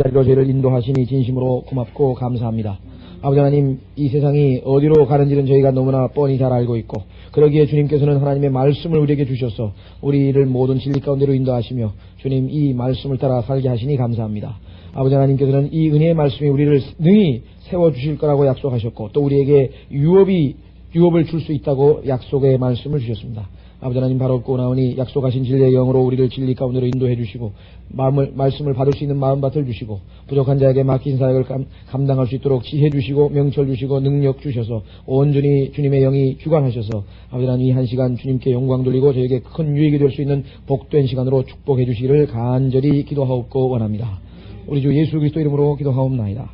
자리로 저희를 인도하시니 진심으로 고맙고 감사합니다. 아버지 하나님, 이 세상이 어디로 가는지는 저희가 너무나 뻔히 잘 알고 있고, 그러기에 주님께서는 하나님의 말씀을 우리에게 주셔서 우리를 모든 진리 가운데로 인도하시며 주님 이 말씀을 따라 살게 하시니 감사합니다. 아버지 하나님께서는 이 은혜의 말씀이 우리를 능히 세워주실 거라고 약속하셨고, 또 우리에게 유업을 줄 수 있다고 약속의 말씀을 주셨습니다. 아버지 하나님, 바로 꼬나오니 약속하신 진리의 영으로 우리를 진리 가운데로 인도해 주시고, 말씀을 받을 수 있는 마음밭을 주시고, 부족한 자에게 맡긴 사역을 감당할 수 있도록 지혜 주시고, 명철 주시고, 능력 주셔서 온전히 주님의 영이 주관하셔서 아버지 하나님, 이 한 시간 주님께 영광 돌리고 저에게 큰 유익이 될 수 있는 복된 시간으로 축복해 주시기를 간절히 기도하옵고 원합니다. 우리 주 예수 그리스도 이름으로 기도하옵나이다.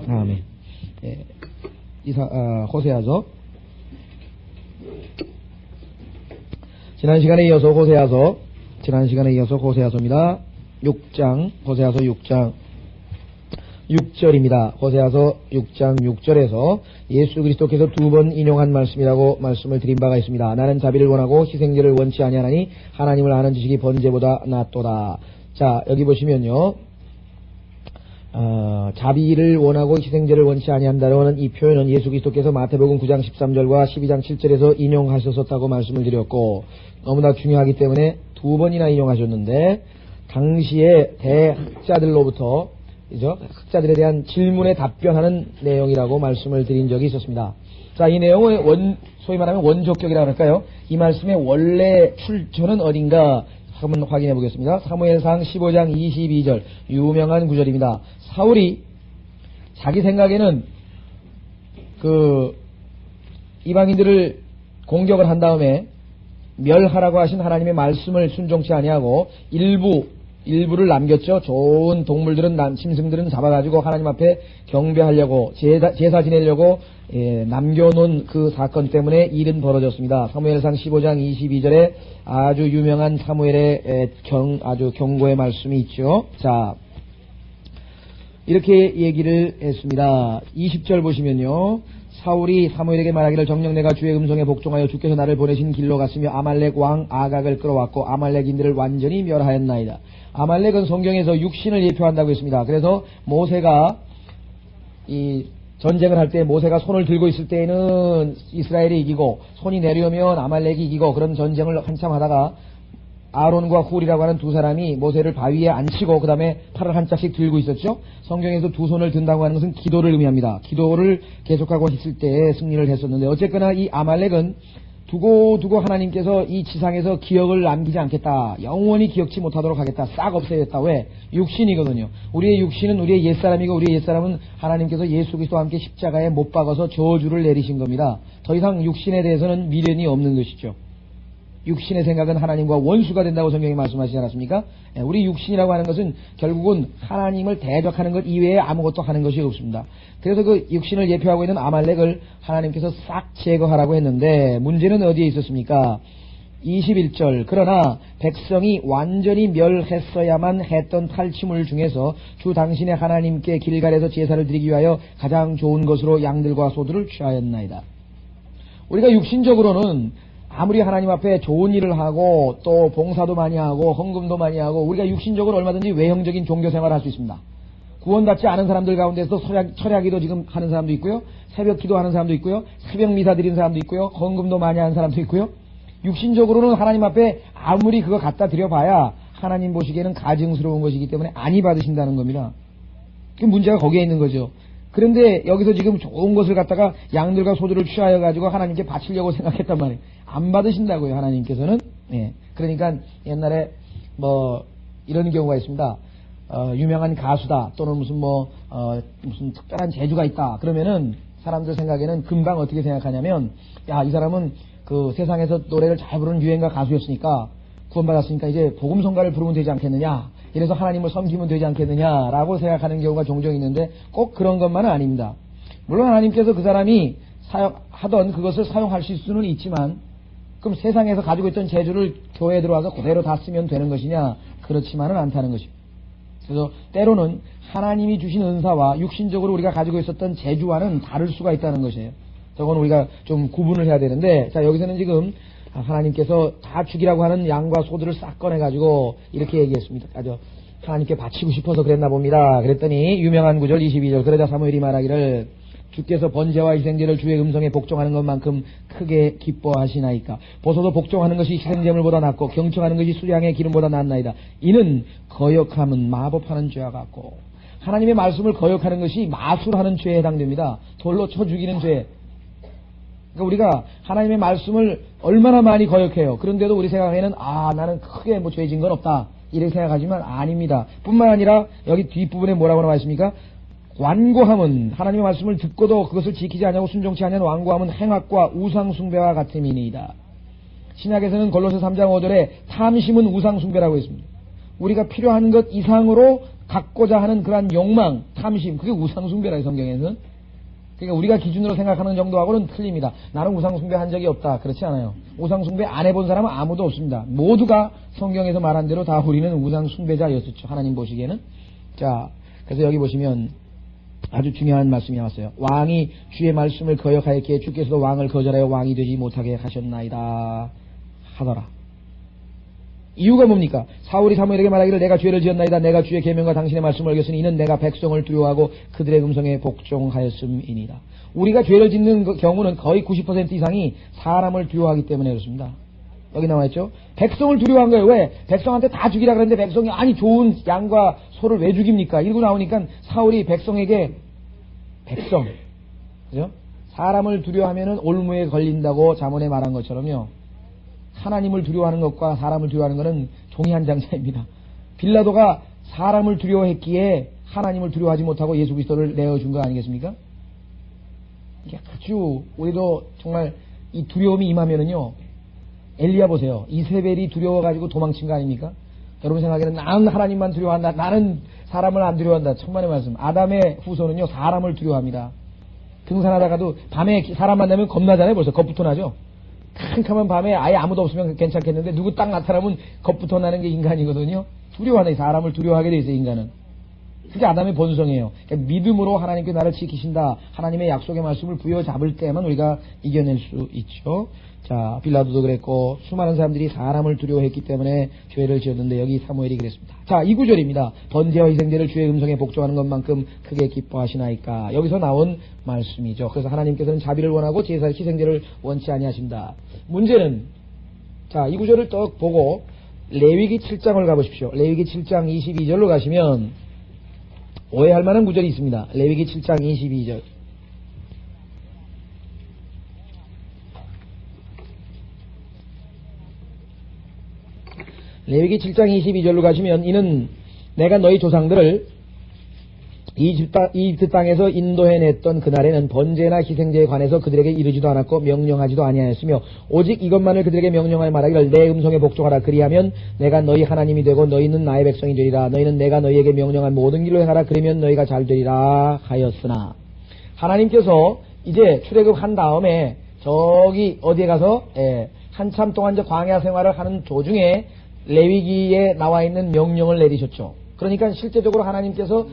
아멘. 호세아서 지난 시간에 이어서 호세아서입니다. 6장, 호세아서 6장 6절입니다. 호세아서 6장 6절에서 예수 그리스도께서 두 번 인용한 말씀이라고 말씀을 드린 바가 있습니다. 나는 자비를 원하고 희생제를 원치 아니하나니 하나님을 아는 지식이 번제보다 낫도다. 자, 여기 보시면요. 자비를 원하고 희생제를 원치 아니한다는 이 표현은 예수 그리스도께서 마태복음 9장 13절과 12장 7절에서 인용하셨었다고 말씀을 드렸고, 너무나 중요하기 때문에 두 번이나 인용하셨는데, 당시에 대학자들로부터 학자들에 대한 질문에 답변하는 내용이라고 말씀을 드린 적이 있었습니다. 자, 이 내용을 소위 말하면 원조격이라고 할까요? 이 말씀의 원래 출처는 어딘가 한번 확인해 보겠습니다. 사무엘상 15장 22절 유명한 구절입니다. 사울이 자기 생각에는 이방인들을 공격을 한 다음에 멸하라고 하신 하나님의 말씀을 순종치 아니하고 일부를 남겼죠. 좋은 동물들은 짐승들은 잡아가지고 하나님 앞에 경배하려고 제사 지내려고 남겨놓은 그 사건 때문에 일은 벌어졌습니다. 사무엘상 15장 22절에 아주 유명한 사무엘의 아주 경고의 말씀이 있죠. 자, 이렇게 얘기를 했습니다. 20절 보시면요. 사울이 사무엘에게 말하기를 정녕 내가 주의 음성에 복종하여 주께서 나를 보내신 길로 갔으며 아말렉 왕 아각을 끌어왔고 아말렉인들을 완전히 멸하였나이다. 아말렉은 성경에서 육신을 예표한다고 했습니다. 그래서 모세가 이 전쟁을 할 때 모세가 손을 들고 있을 때에는 이스라엘이 이기고 손이 내려오면 아말렉이 이기고 그런 전쟁을 한참 하다가 아론과 훌이라고 하는 두 사람이 모세를 바위에 앉히고 그 다음에 팔을 한 짝씩 들고 있었죠. 성경에서 두 손을 든다고 하는 것은 기도를 의미합니다. 기도를 계속하고 있을 때 승리를 했었는데, 어쨌거나 이 아말렉은 두고 하나님께서 이 지상에서 기억을 남기지 않겠다, 영원히 기억치 못하도록 하겠다, 싹 없애겠다. 왜? 육신이거든요. 우리의 육신은 우리의 옛사람이고, 우리의 옛사람은 하나님께서 예수 그리스도와 함께 십자가에 못 박아서 저주를 내리신 겁니다. 더 이상 육신에 대해서는 미련이 없는 것이죠. 육신의 생각은 하나님과 원수가 된다고 성경이 말씀하시지 않았습니까? 우리 육신이라고 하는 것은 결국은 하나님을 대적하는 것 이외에 아무것도 하는 것이 없습니다. 그래서 그 육신을 예표하고 있는 아말렉을 하나님께서 싹 제거하라고 했는데, 문제는 어디에 있었습니까? 21절 그러나 백성이 완전히 멸했어야만 했던 탈취물 중에서 주 당신의 하나님께 길갈에서 제사를 드리기 위하여 가장 좋은 것으로 양들과 소들을 취하였나이다. 우리가 육신적으로는 아무리 하나님 앞에 좋은 일을 하고 또 봉사도 많이 하고 헌금도 많이 하고 우리가 육신적으로 얼마든지 외형적인 종교생활을 할 수 있습니다. 구원받지 않은 사람들 가운데서 철야기도 지금 하는 사람도 있고요, 새벽 기도하는 사람도 있고요, 새벽 미사 드리는 사람도 있고요, 헌금도 많이 하는 사람도 있고요. 육신적으로는 하나님 앞에 아무리 그거 갖다 드려봐야 하나님 보시기에는 가증스러운 것이기 때문에 안이 받으신다는 겁니다. 그 문제가 거기에 있는 거죠. 그런데 여기서 지금 좋은 것을 갖다가 양들과 소들을 취하여 가지고 하나님께 바치려고 생각했단 말이에요. 안 받으신다고요, 하나님께서는. 예. 그러니까 옛날에 이런 경우가 있습니다. 유명한 가수다, 또는 무슨 특별한 재주가 있다. 그러면은 사람들 생각에는 금방 어떻게 생각하냐면, 야, 이 사람은 그 세상에서 노래를 잘 부르는 유행가 가수였으니까, 구원받았으니까 이제 복음성가를 부르면 되지 않겠느냐, 이래서 하나님을 섬기면 되지 않겠느냐라고 생각하는 경우가 종종 있는데, 꼭 그런 것만은 아닙니다. 물론 하나님께서 그 사람이 하던 그것을 사용할 수는 있지만, 그럼 세상에서 가지고 있던 재주를 교회에 들어와서 그대로 다 쓰면 되는 것이냐? 그렇지만은 않다는 것입니다. 그래서 때로는 하나님이 주신 은사와 육신적으로 우리가 가지고 있었던 재주와는 다를 수가 있다는 것이에요. 저건 우리가 좀 구분을 해야 되는데, 자, 여기서는 지금 하나님께서 다 죽이라고 하는 양과 소들을 싹 꺼내가지고 이렇게 얘기했습니다. 하나님께 바치고 싶어서 그랬나 봅니다. 그랬더니 유명한 구절 22절 그러자 사무엘이 말하기를 주께서 번제와 희생제를 주의 음성에 복종하는 것만큼 크게 기뻐하시나이까. 보소도 복종하는 것이 희생제물보다 낫고 경청하는 것이 수량의 기름보다 낫나이다. 이는 거역함은 마법하는 죄와 같고. 하나님의 말씀을 거역하는 것이 마술하는 죄에 해당됩니다. 돌로 쳐 죽이는 죄. 그러니까 우리가 하나님의 말씀을 얼마나 많이 거역해요. 그런데도 우리 생각에는 나는 크게 뭐 죄진 건 없다 이렇게 생각하지만 아닙니다. 뿐만 아니라 여기 뒷부분에 뭐라고 나와 있습니까? 완고함은 하나님의 말씀을 듣고도 그것을 지키지 아니하고 순종치 아니하는 완고함은 행악과 우상숭배와 같음이니이다. 신약에서는 골로새 3장 5절에 탐심은 우상숭배라고 했습니다. 우리가 필요한 것 이상으로 갖고자 하는 그러한 욕망, 탐심, 그게 우상숭배라고 성경에서는. 그러니까 우리가 기준으로 생각하는 정도하고는 틀립니다. 나는 우상숭배 한 적이 없다. 그렇지 않아요. 우상숭배 안 해본 사람은 아무도 없습니다. 모두가 성경에서 말한 대로 다 우리는 우상숭배자였었죠. 하나님 보시기에는. 자, 그래서 여기 보시면 아주 중요한 말씀이 나왔어요. 왕이 주의 말씀을 거역하였기에 주께서도 왕을 거절하여 왕이 되지 못하게 하셨나이다 하더라. 이유가 뭡니까? 사울이 사무엘에게 말하기를 내가 죄를 지었나이다. 내가 주의 계명과 당신의 말씀을 어겼으니 이는 내가 백성을 두려워하고 그들의 음성에 복종하였음이니이다. 우리가 죄를 짓는 경우는 거의 90% 이상이 사람을 두려워하기 때문에 그렇습니다. 여기 나와있죠. 백성을 두려워한 거예요. 왜? 백성한테 다 죽이라 그랬는데 백성이 아니 좋은 양과 소를 왜 죽입니까? 이러고 나오니까 사울이 백성에게 백성, 그죠? 사람을 두려워하면은 올무에 걸린다고 잠언에 말한 것처럼요. 하나님을 두려워하는 것과 사람을 두려워하는 것은 종이 한 장차입니다. 빌라도가 사람을 두려워했기에 하나님을 두려워하지 못하고 예수 그리스도를 내어준 거 아니겠습니까? 이게 아주 우리도 정말 이 두려움이 임하면은요. 엘리야 보세요. 이세벨이 두려워가지고 도망친 거 아닙니까? 여러분 생각에는 나는 하나님만 두려워한다. 나는 사람을 안 두려워한다. 천만의 말씀. 아담의 후손은요. 사람을 두려워합니다. 등산하다가도 밤에 사람 만나면 겁나잖아요. 벌써 겁부터 나죠. 캄캄한 밤에 아예 아무도 없으면 괜찮겠는데 누구 딱 나타나면 겁부터 나는 게 인간이거든요. 두려워하네. 사람을 두려워하게 돼 있어요. 인간은. 그게 아담의 본성이에요. 그러니까 믿음으로 하나님께 나를 지키신다. 하나님의 약속의 말씀을 부여잡을 때만 우리가 이겨낼 수 있죠. 자, 빌라도도 그랬고 수많은 사람들이 사람을 두려워했기 때문에 죄를 지었는데 여기 사무엘이 그랬습니다. 자, 이 구절입니다. 번제와 희생제를 주의 음성에 복종하는 것만큼 크게 기뻐하시나이까. 여기서 나온 말씀이죠. 그래서 하나님께서는 자비를 원하고 제사 희생제를 원치 아니하신다. 문제는 자, 이 구절을 딱 보고 레위기 7장을 가보십시오. 레위기 7장 22절로 가시면 오해할 만한 구절이 있습니다. 레위기 7장 22절. 레위기 7장 22절로 가시면 이는 내가 너희 조상들을 이집트 땅에서 인도해냈던 그날에는 번제나 희생제에 관해서 그들에게 이르지도 않았고 명령하지도 아니하였으며 오직 이것만을 그들에게 명령하여 말하기를 내 음성에 복종하라. 그리하면 내가 너희 하나님이 되고 너희는 나의 백성이 되리라. 너희는 내가 너희에게 명령한 모든 길로 행하라. 그러면 너희가 잘 되리라 하였으나 하나님께서 이제 출애굽한 다음에 저기 어디에 가서 한참 동안 저 광야 생활을 하는 도중에 레위기에 나와 있는 명령을 내리셨죠. 그러니까 실제적으로 하나님께서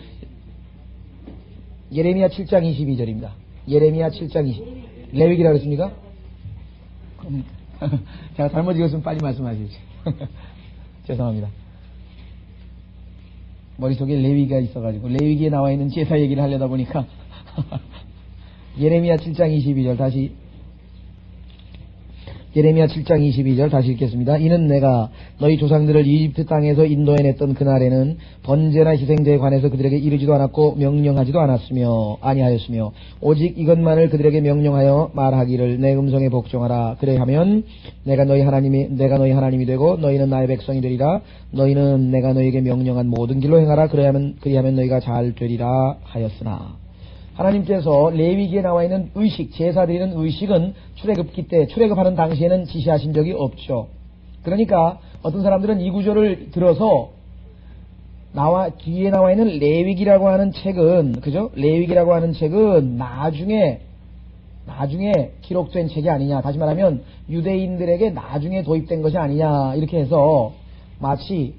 예레미야 7장 22절입니다. 예레미야 7장 20. 레위기라고 했습니까? 제가 잘못 읽었으면 빨리 말씀하시죠. 죄송합니다. 머릿속에 레위기가 있어가지고 레위기에 나와 있는 제사 얘기를 하려다 보니까 예레미야 7장 22절 다시 예레미야 7장 22절 다시 읽겠습니다. 이는 내가 너희 조상들을 이집트 땅에서 인도해냈던 그날에는 번제나 희생제에 관해서 그들에게 이르지도 않았고 명령하지도 아니하였으며 오직 이것만을 그들에게 명령하여 말하기를 내 음성에 복종하라. 그래하면 내가 너희 하나님이 되고 너희는 나의 백성이 되리라. 너희는 내가 너희에게 명령한 모든 길로 행하라. 그리하면 너희가 잘 되리라 하였으나 하나님께서 레위기에 나와 있는 의식, 제사 드리는 의식은 출애굽기 때, 출애굽하는 당시에는 지시하신 적이 없죠. 그러니까 어떤 사람들은 이 구절을 들어서 뒤에 나와 있는 레위기라고 하는 책은, 그죠? 레위기라고 하는 책은 나중에 기록된 책이 아니냐. 다시 말하면 유대인들에게 나중에 도입된 것이 아니냐. 이렇게 해서 마치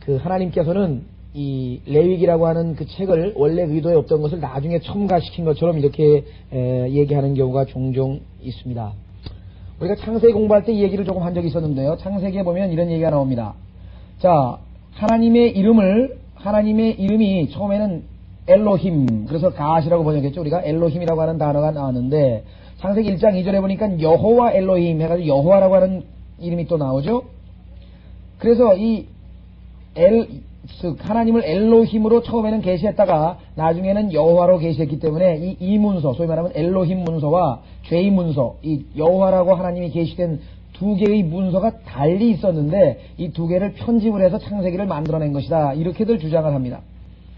하나님께서는 이 레위기라고 하는 그 책을 원래 의도에 없던 것을 나중에 첨가시킨 것처럼 이렇게 얘기하는 경우가 종종 있습니다. 우리가 창세기 공부할 때 이 얘기를 조금 한 적이 있었는데요. 창세기에 보면 이런 얘기가 나옵니다. 자, 하나님의 이름을 하나님의 이름이 처음에는 엘로힘, 그래서 가시라고 번역했죠. 우리가 엘로힘이라고 하는 단어가 나왔는데 창세기 1장 2절에 보니까 여호와 엘로힘 해가지고 여호와라고 하는 이름이 또 나오죠. 그래서 즉 하나님을 엘로힘으로 처음에는 계시했다가 나중에는 여호와로 계시했기 때문에 이 문서, 소위 말하면 엘로힘 문서와 죄의 문서, 이 여호와라고 하나님이 계시된 두 개의 문서가 달리 있었는데 이 두 개를 편집을 해서 창세기를 만들어낸 것이다. 이렇게들 주장을 합니다.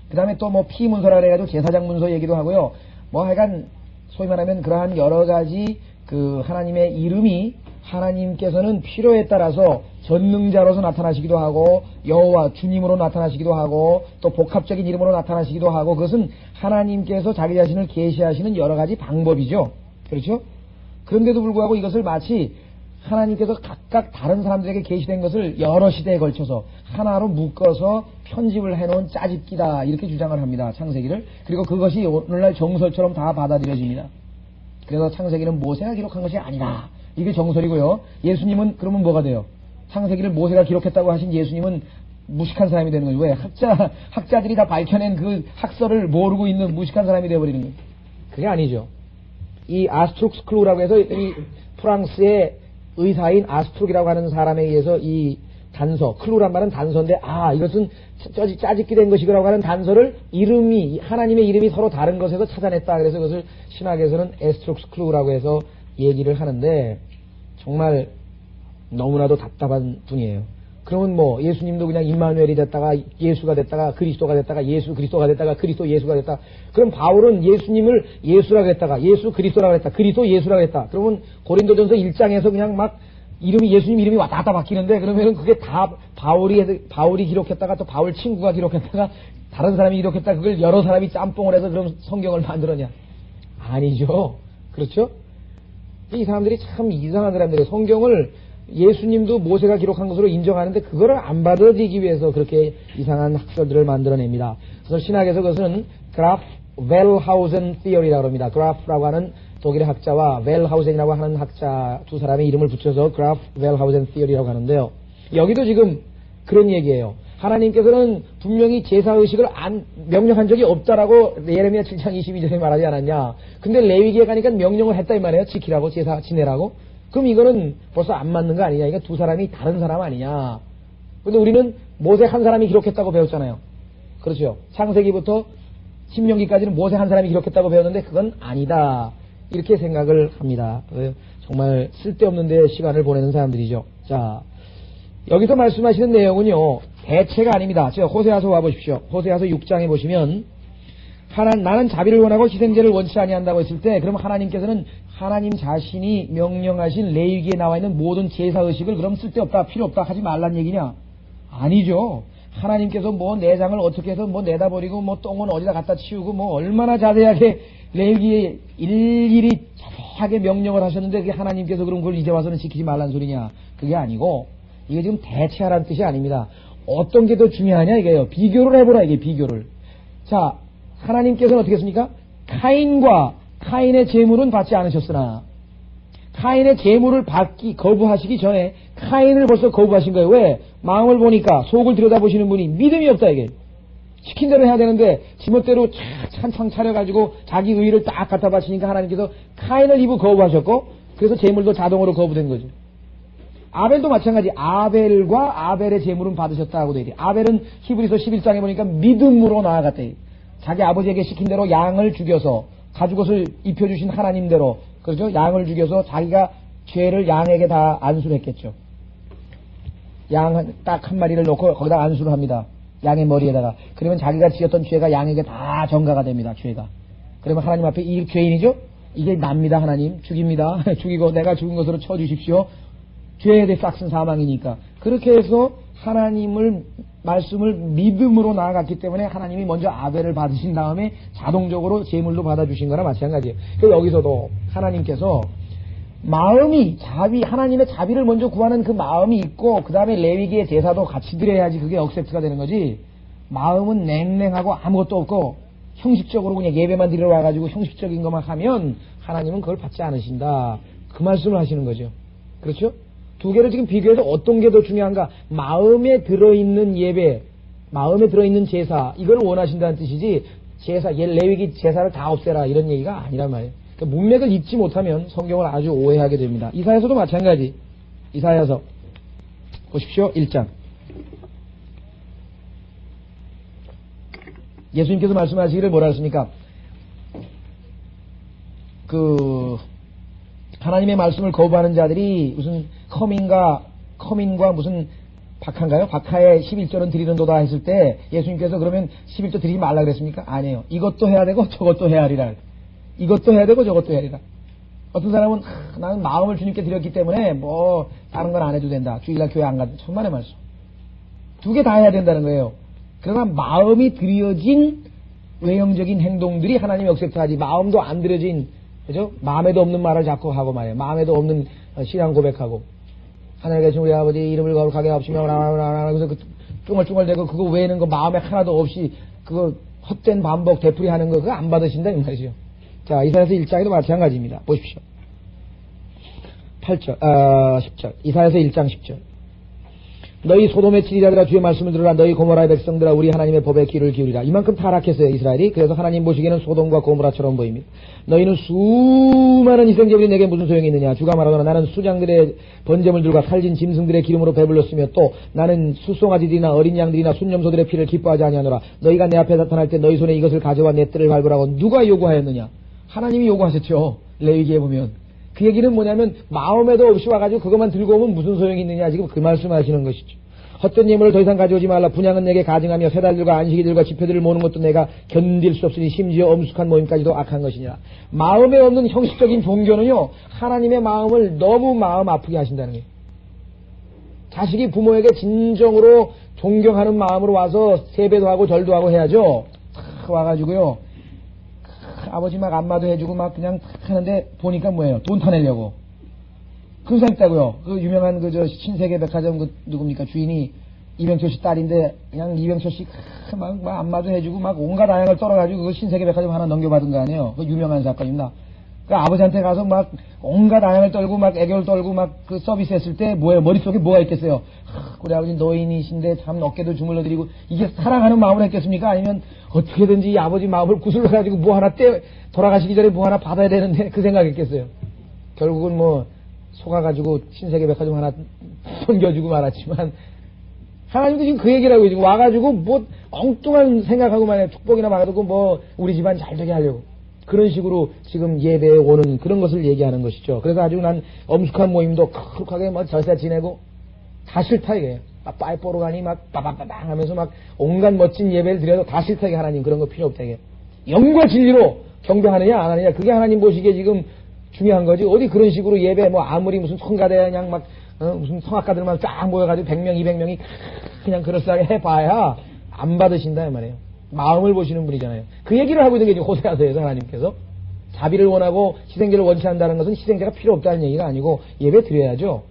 그 다음에 또 뭐 피문서라 그래가지고 제사장 문서 얘기도 하고요. 뭐 하여간 소위 말하면 그러한 여러 가지 그 하나님의 이름이 하나님께서는 필요에 따라서 전능자로서 나타나시기도 하고 여호와 주님으로 나타나시기도 하고 또 복합적인 이름으로 나타나시기도 하고 그것은 하나님께서 자기 자신을 계시하시는 여러 가지 방법이죠. 그렇죠? 그런데도 불구하고 이것을 마치 하나님께서 각각 다른 사람들에게 계시된 것을 여러 시대에 걸쳐서 하나로 묶어서 편집을 해놓은 짜집기다 이렇게 주장을 합니다. 창세기를. 그리고 그것이 오늘날 정설처럼 다 받아들여집니다. 그래서 창세기는 모세가 기록한 것이 아니다. 이게 정설이고요. 예수님은 그러면 뭐가 돼요? 창세기를 모세가 기록했다고 하신 예수님은 무식한 사람이 되는 거죠. 왜? 학자들이 다 밝혀낸 그 학설을 모르고 있는 무식한 사람이 되어버리는 거예요. 그게 아니죠. 이 아스트룩스 클루라고 해서 이 프랑스의 의사인 아스트룩이라고 하는 사람에 의해서 이 단서, 클루란 말은 단서인데 이것은 짜집기 된 것이라고 하는 단서를 하나님의 이름이 서로 다른 것에서 찾아냈다. 그래서 그것을 신학에서는 에스트룩스 클루라고 해서 얘기를 하는데 정말 너무나도 답답한 분이에요. 그러면 뭐 예수님도 그냥 임마누엘이 됐다가 예수가 됐다가 그리스도가 됐다가 예수 그리스도가 됐다가 그리스도 예수가 됐다. 그럼 바울은 예수님을 예수라고 했다가 예수 그리스도라고 했다. 그리스도 예수라고 했다. 그러면 고린도전서 1장에서 그냥 막 예수님 이름이 왔다 갔다 바뀌는데 그러면 그게 다 바울이 기록했다가 또 바울 친구가 기록했다가 다른 사람이 기록했다가 그걸 여러 사람이 짬뽕을 해서 그럼 성경을 만들었냐? 아니죠. 그렇죠? 이 사람들이 참 이상한 사람들이에요. 성경을 예수님도 모세가 기록한 것으로 인정하는데 그거를 안 받아들이기 위해서 그렇게 이상한 학설들을 만들어냅니다. 그래서 신학에서 그것은 그라프 웰하우젠 티어리라고 합니다. 그라프라고 하는 독일의 학자와 웰하우젠이라고 하는 학자 두 사람의 이름을 붙여서 그라프 웰하우젠 티어리라고 하는데요. 여기도 지금 그런 얘기예요. 하나님께서는 분명히 제사의식을 명령한 적이 없다라고 예레미야 7장 22절에 말하지 않았냐. 근데 레위기에 가니까 명령을 했다 이 말이에요. 지키라고 제사 지내라고. 그럼 이거는 벌써 안 맞는 거 아니냐. 이게 두 사람이 다른 사람 아니냐. 근데 우리는 모세 한 사람이 기록했다고 배웠잖아요. 그렇죠. 창세기부터 신명기까지는 모세 한 사람이 기록했다고 배웠는데 그건 아니다. 이렇게 생각을 합니다. 정말 쓸데없는 데 시간을 보내는 사람들이죠. 자, 여기서 말씀하시는 내용은요. 대체가 아닙니다. 제가 호세아서 와보십시오. 호세아서 6장에 보시면 나는 자비를 원하고 희생제를 원치 아니한다고 했을 때 그럼 하나님께서는 하나님 자신이 명령하신 레위기에 나와 있는 모든 제사의식을 그럼 쓸데없다 필요없다 하지 말란 얘기냐? 아니죠. 하나님께서 뭐 내장을 어떻게 해서 뭐 내다버리고 뭐 똥은 어디다 갖다 치우고 뭐 얼마나 자세하게 레위기에 일일이 자세하게 명령을 하셨는데 그게 하나님께서 그럼 그걸 이제 와서는 지키지 말란 소리냐? 그게 아니고 이게 지금 대체하라는 뜻이 아닙니다. 어떤 게 더 중요하냐 이게요. 비교를 해보라 이게 비교를. 자, 하나님께서는 어떻게 했습니까? 카인의 제물은 받지 않으셨으나 카인의 제물을 받기 거부하시기 전에 카인을 벌써 거부하신 거예요. 왜? 마음을 보니까 속을 들여다보시는 분이 믿음이 없다 이게. 시킨 대로 해야 되는데 지멋대로 찬창 차려가지고 자기 의의를 딱 갖다 바치니까 하나님께서 카인을 이부 거부하셨고 그래서 제물도 자동으로 거부된 거죠. 아벨도 마찬가지. 아벨과 아벨의 제물은 받으셨다고 돼 있대. 아벨은 히브리서 11장에 보니까 믿음으로 나아갔대. 자기 아버지에게 시킨 대로 양을 죽여서 가죽옷을 입혀주신 하나님대로 그렇죠? 양을 죽여서 자기가 죄를 양에게 다 안수를 했겠죠. 양 딱 한 마리를 놓고 거기다 안수를 합니다. 양의 머리에다가. 그러면 자기가 지었던 죄가 양에게 다 전가가 됩니다. 죄가. 그러면 하나님 앞에 이 죄인이죠? 이게 납니다. 하나님 죽입니다. 죽이고 내가 죽은 것으로 쳐주십시오. 죄에 대해 싹슨 사망이니까. 그렇게 해서 하나님을 말씀을 믿음으로 나아갔기 때문에 하나님이 먼저 아벨을 받으신 다음에 자동적으로 제물로 받아주신 거나 마찬가지예요. 그래서 여기서도 하나님께서 마음이 하나님의 자비를 먼저 구하는 그 마음이 있고 그 다음에 레위기의 제사도 같이 드려야지 그게 억셉트가 되는 거지. 마음은 냉랭하고 아무것도 없고 형식적으로 그냥 예배만 드리러 와가지고 형식적인 것만 하면 하나님은 그걸 받지 않으신다. 그 말씀을 하시는 거죠. 그렇죠? 두 개를 지금 비교해서 어떤 게 더 중요한가? 마음에 들어있는 예배, 마음에 들어있는 제사, 이걸 원하신다는 뜻이지, 제사, 레위기 제사를 다 없애라, 이런 얘기가 아니란 말이에요. 그러니까 문맥을 읽지 못하면 성경을 아주 오해하게 됩니다. 이사야서도 마찬가지. 이사야서. 보십시오. 1장. 예수님께서 말씀하시기를 뭐라 했습니까? 하나님의 말씀을 거부하는 자들이 무슨 커민과 무슨 박하인가요? 박하의 11절은 드리는도다 했을 때 예수님께서 그러면 11절 드리지 말라 그랬습니까? 아니에요. 이것도 해야 되고 저것도 해야 하리라. 이것도 해야 되고 저것도 해야 하리라. 어떤 사람은 나는 마음을 주님께 드렸기 때문에 뭐 다른 건 안 해도 된다. 주일날 교회 안 가도 천만의 말씀. 두 개 다 해야 된다는 거예요. 그러나 마음이 드려진 외형적인 행동들이 하나님이 억셉트하지, 마음도 안 드려진, 그죠? 마음에도 없는 말을 자꾸 하고 말이에요. 마음에도 없는 신앙 고백하고, 하늘에 계신 우리 아버지 이름을 거룩하게 하옵시며 그래서 쫑얼쫑얼대고 그거 외에는 거 마음에 하나도 없이 그거 헛된 반복 되풀이 하는 거 그거 안 받으신다 이 말이죠. 자, 이사야서 1장에도 마찬가지입니다. 보십시오. 10절. 이사야서 1장 10절. 너희 소돔의 지리자들아 주의 말씀을 들으라. 너희 고모라의 백성들아 우리 하나님의 법에 귀를 기울이라. 이만큼 타락했어요 이스라엘이. 그래서 하나님 보시기에는 소돔과 고모라처럼 보입니다. 너희는 수많은 희생제물이 내게 무슨 소용이 있느냐. 주가 말하거나 나는 수장들의 번제물들과 살진 짐승들의 기름으로 배불렀으며 또 나는 수송아지들이나 어린 양들이나 순념소들의 피를 기뻐하지 아니하노라. 너희가 내 앞에 나타날 때 너희 손에 이것을 가져와 내 뜰을 밟으라고 누가 요구하였느냐. 하나님이 요구하셨죠. 레위기에 보면. 그 얘기는 뭐냐면 마음에도 없이 와가지고 그것만 들고 오면 무슨 소용이 있느냐 지금 그 말씀하시는 것이죠. 헛된 예물을 더 이상 가져오지 말라. 분향은 내게 가증하며 세달들과 안식일들과 집회들을 모는 것도 내가 견딜 수 없으니 심지어 엄숙한 모임까지도 악한 것이니라. 마음에 없는 형식적인 종교는요 하나님의 마음을 너무 마음 아프게 하신다는 거예요. 자식이 부모에게 진정으로 존경하는 마음으로 와서 세배도 하고 절도 하고 해야죠. 탁 와가지고요 아버지 막 안마도 해주고 막 그냥 하는데 보니까 뭐예요? 돈 타내려고. 그런 사람 있다고요. 그 유명한 신세계 백화점 누굽니까? 주인이 이병철 씨 딸인데 그냥 이병철 씨 막 안마도 해주고 막 온갖 아양을 떨어가지고 그 신세계 백화점 하나 넘겨받은 거 아니에요? 그 유명한 사건입니다. 그 아버지한테 가서 막 온갖 아양을 떨고 막 애교를 떨고 막 그 서비스 했을 때 뭐예요? 머릿속에 뭐가 있겠어요? 우리 아버지 노인이신데 참 어깨도 주물러드리고 이게 사랑하는 마음으로 했겠습니까? 아니면 어떻게든지 이 아버지 마음을 구슬러가지고 뭐 하나 돌아가시기 전에 뭐 하나 받아야 되는데 그 생각했겠어요. 결국은 뭐 속아가지고 신세계 백화점 하나 손겨주고 말았지만 하나님도 지금 그 얘기를 하고 지금 와가지고 뭐 엉뚱한 생각하고 말이야. 축복이나 받아두고 뭐 우리 집안 잘 되게 하려고. 그런 식으로 지금 예배에 오는 그런 것을 얘기하는 것이죠. 그래서 아주 난 엄숙한 모임도 크룩하게 뭐 절세 지내고 다 싫다 이게. 빠이뽀로 가니 막 빠바바방 하면서 막 온갖 멋진 예배를 드려도 다 싫다 이게. 하나님 그런 거 필요 없다 이게. 영과 진리로 경배하느냐 안 하느냐 그게 하나님 보시기에 지금 중요한 거지. 어디 그런 식으로 예배 뭐 아무리 무슨 성가대 그냥 막 무슨 성악가들만 쫙 모여가지고 100명 200명이 그냥 그럴싸하게 해봐야 안 받으신다 이 말이에요. 마음을 보시는 분이잖아요. 그 얘기를 하고 있는 게 지금 호세아서에서 하나님께서 자비를 원하고 희생제를 원치 않는다는 것은 희생제가 필요 없다는 얘기가 아니고 예배 드려야죠.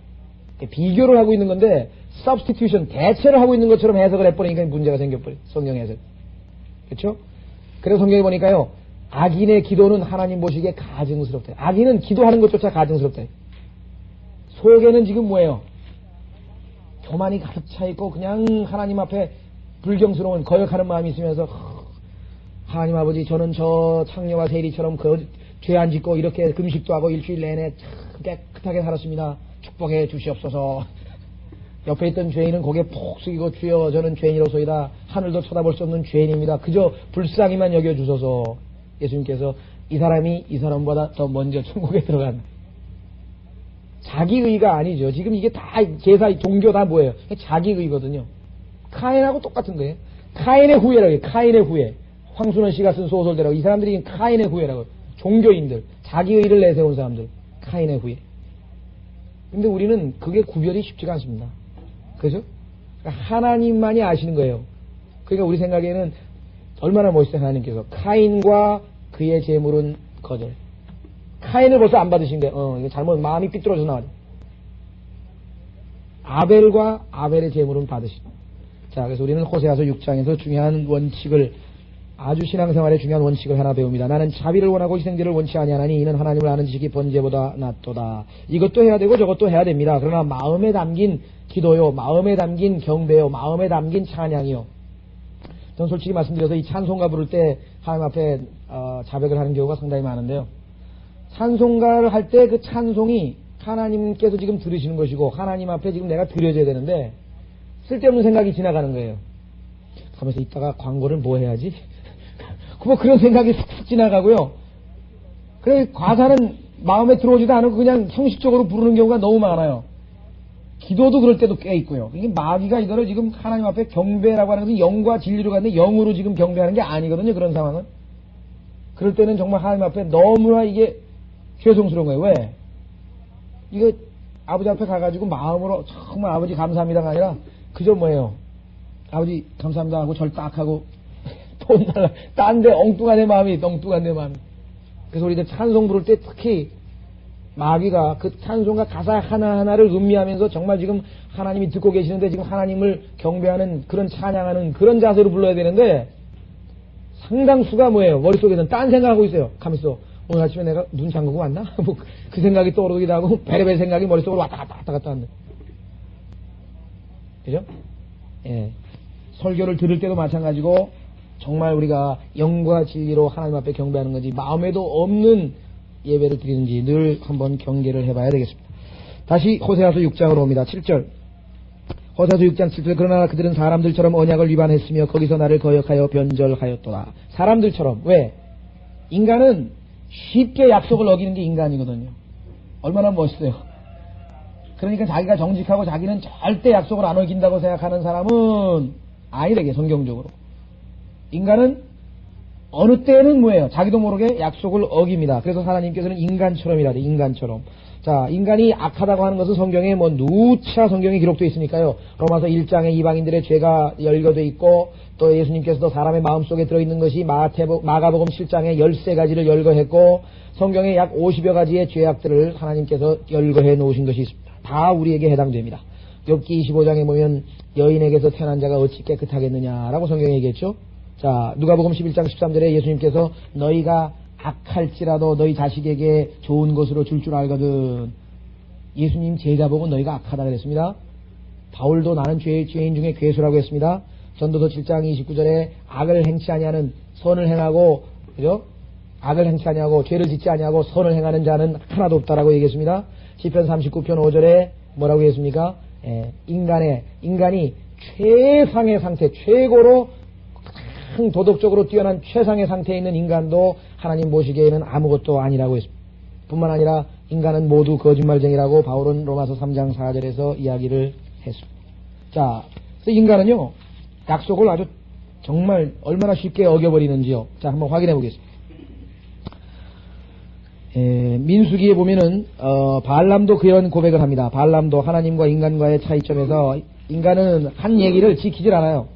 비교를 하고 있는 건데 substitution 대체를 하고 있는 것처럼 해석을 해버리니까 문제가 생겨버려. 성경 해석. 그렇죠? 그래서 성경에 보니까요. 악인의 기도는 하나님 보시기에 가증스럽다. 악인은 기도하는 것조차 가증스럽다. 속에는 지금 뭐예요? 교만이 가득 차 있고 그냥 하나님 앞에 불경스러운 거역하는 마음이 있으면서 하나님 아버지 저는 저 창녀와 세리처럼 죄 안 짓고 이렇게 금식도 하고 일주일 내내 깨끗하게 살았습니다. 축복해 주시옵소서. 옆에 있던 죄인은 고개 푹 숙이고 주여 저는 죄인이로소이다. 하늘도 쳐다볼 수 없는 죄인입니다. 그저 불쌍히만 여겨주소서. 예수님께서 이 사람보다 더 먼저 천국에 들어간 자기의가 아니죠. 지금 이게 다 제사 종교 다 뭐예요? 자기의거든요. 카인하고 똑같은 거예요. 카인의 후예라고 해요. 카인의 후예. 황순원 씨가 쓴 소설대로 이 사람들이 카인의 후예라고 해요. 종교인들. 자기의를 내세운 사람들. 카인의 후예. 근데 우리는 그게 구별이 쉽지가 않습니다. 그죠? 그러니까 하나님만이 아시는 거예요. 그러니까 우리 생각에는 얼마나 멋있어요. 하나님께서 카인과 그의 재물은 거절. 카인을 벌써 안 받으신 거예요. 이거 잘못 마음이 삐뚤어져 나와요. 아벨과 아벨의 재물은 받으신. 자, 그래서 우리는 호세아서 6장에서 중요한 원칙을 아주 신앙생활의 중요한 원칙을 하나 배웁니다. 나는 자비를 원하고 희생제를 원치 아니하나니 이는 하나님을 아는 지식이 번제보다 낫도다. 이것도 해야 되고 저것도 해야 됩니다. 그러나 마음에 담긴 기도요, 마음에 담긴 경배요, 마음에 담긴 찬양이요. 전 솔직히 말씀드려서 이 찬송가 부를 때 하나님 앞에 자백을 하는 경우가 상당히 많은데요. 찬송가를 할 때 그 찬송이 하나님께서 지금 들으시는 것이고 하나님 앞에 지금 내가 드려져야 되는데 쓸데없는 생각이 지나가는 거예요. 하면서 이따가 광고를 뭐 해야지? 뭐 그런 생각이 슥슥 지나가고요. 그래 가사는 마음에 들어오지도 않고 그냥 형식적으로 부르는 경우가 너무 많아요. 기도도 그럴 때도 꽤 있고요. 이게 마귀가 이거를 지금 하나님 앞에 경배라고 하는 것은 영과 진리로 갔는데 영으로 지금 경배하는 게 아니거든요. 그런 상황은. 그럴 때는 정말 하나님 앞에 너무나 이게 죄송스러운 거예요. 왜? 이거 아버지 앞에 가가지고 마음으로 정말 아버지 감사합니다가 아니라 그저 뭐예요? 아버지 감사합니다 하고 절 딱 하고 돈 달라. 딴 데 엉뚱한 내 마음이 엉뚱한 내 마음이. 그래서 우리들 찬송 부를 때 특히 마귀가 그 찬송가 가사 하나하나를 음미하면서 정말 지금 하나님이 듣고 계시는데 지금 하나님을 경배하는 그런 찬양하는 그런 자세로 불러야 되는데 상당수가 뭐예요? 머릿속에는 딴 생각하고 있어요. 가만있어. 오늘 아침에 내가 눈 잠그고 왔나? 뭐 그 생각이 떠오르기도 하고 베레베 생각이 머릿속으로 왔다 갔다 하는데. 그죠? 예. 설교를 들을 때도 마찬가지고 정말 우리가 영과 진리로 하나님 앞에 경배하는 건지 마음에도 없는 예배를 드리는지 늘 한번 경계를 해봐야 되겠습니다. 다시 호세아서 6장으로 옵니다. 7절. 호세아서 6장 7절. 그러나 그들은 사람들처럼 언약을 위반했으며 거기서 나를 거역하여 변절하였도다. 사람들처럼. 왜? 인간은 쉽게 약속을 어기는 게 인간이거든요. 얼마나 멋있어요. 그러니까 자기가 정직하고 자기는 절대 약속을 안 어긴다고 생각하는 사람은 아니래게 성경적으로. 인간은 어느 때는 뭐예요? 자기도 모르게 약속을 어깁니다. 그래서 하나님께서는 인간처럼이라래. 인간처럼. 자, 인간이 악하다고 하는 것은 성경에 뭐 누차 성경에 기록되어 있으니까요. 로마서 1장에 이방인들의 죄가 열거되어 있고 또 예수님께서도 사람의 마음속에 들어있는 것이 마가복음 7장에 13가지를 열거했고 성경에 약 50여 가지의 죄악들을 하나님께서 열거해 놓으신 것이 있습니다. 다 우리에게 해당됩니다. 욥기 25장에 보면 여인에게서 태어난 자가 어찌 깨끗하겠느냐라고 성경에 얘기했죠. 자, 누가복음 11장 13절에 예수님께서 너희가 악할지라도 너희 자식에게 좋은 것으로 줄 줄 알거든. 예수님 제자 보고 너희가 악하다 그랬습니다. 바울도 나는 죄인 중에 괴수라고 했습니다. 전도서 7장 29절에 악을 행치 아니하는 선을 행하고, 그죠? 악을 행치 아니하고 죄를 짓지 아니하고 선을 행하는 자는 하나도 없다라고 얘기했습니다. 시편 39편 5절에 뭐라고 했습니까? 인간이 최상의 상태, 최고로 도덕적으로 뛰어난 최상의 상태에 있는 인간도 하나님 보시기에는 아무것도 아니라고 했습니다. 뿐만 아니라 인간은 모두 거짓말쟁이라고 바울은 로마서 3장 4절에서 이야기를 했습니다. 자, 그래서 인간은요, 약속을 아주 정말 얼마나 쉽게 어겨버리는지요. 자, 한번 확인해 보겠습니다. 민수기에 보면은 발람도 그런 고백을 합니다. 발람도 하나님과 인간과의 차이점에서 인간은 한 얘기를 지키질 않아요.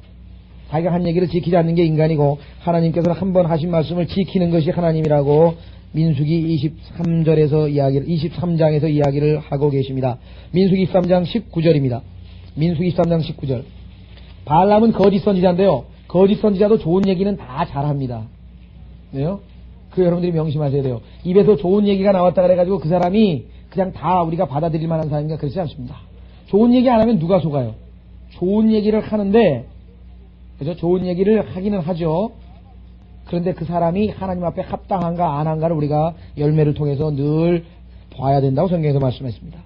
자기가 한 얘기를 지키지 않는 게 인간이고 하나님께서는 한 번 하신 말씀을 지키는 것이 하나님이라고 민수기 23장에서 이야기를 하고 계십니다. 민수기 23장 19절입니다. 민수기 23장 19절. 발람은 거짓 선지자인데요. 거짓 선지자도 좋은 얘기는 다 잘합니다. 왜요? 그 여러분들이 명심하셔야 돼요. 입에서 좋은 얘기가 나왔다 그래가지고 그 사람이 그냥 다 우리가 받아들일 만한 사람인가 그렇지 않습니다. 좋은 얘기 안 하면 누가 속아요? 좋은 얘기를 하는데, 그죠? 좋은 얘기를 하기는 하죠. 그런데 그 사람이 하나님 앞에 합당한가 안 한가를 우리가 열매를 통해서 늘 봐야 된다고 성경에서 말씀했습니다.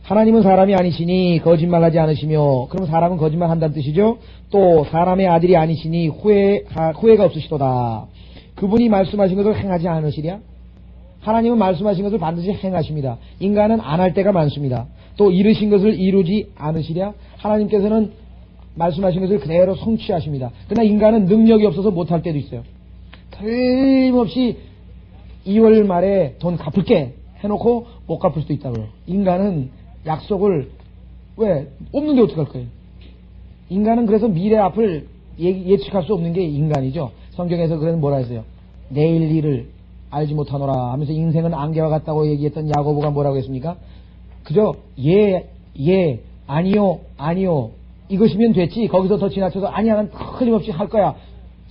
하나님은 사람이 아니시니 거짓말하지 않으시며, 그럼 사람은 거짓말한다는 뜻이죠. 또 사람의 아들이 아니시니 후회가 없으시도다. 그분이 말씀하신 것을 행하지 않으시랴? 하나님은 말씀하신 것을 반드시 행하십니다. 인간은 안 할 때가 많습니다. 또 이루신 것을 이루지 않으시랴? 하나님께서는 말씀하신 것을 그대로 성취하십니다. 그러나 인간은 능력이 없어서 못할 때도 있어요. 틀림없이 2월 말에 돈 갚을게 해놓고 못 갚을 수도 있다고요. 인간은 약속을 왜 없는데 어떡할 거예요? 인간은 그래서 미래 앞을 예측할 수 없는 게 인간이죠. 성경에서 그래서 뭐라 했어요? 내일 일을 알지 못하노라 하면서 인생은 안개와 같다고 얘기했던 야고보가 뭐라고 했습니까? 그저 아니요 이것이면 됐지. 거기서 더 지나쳐서 아니야 난 틀림없이 할 거야.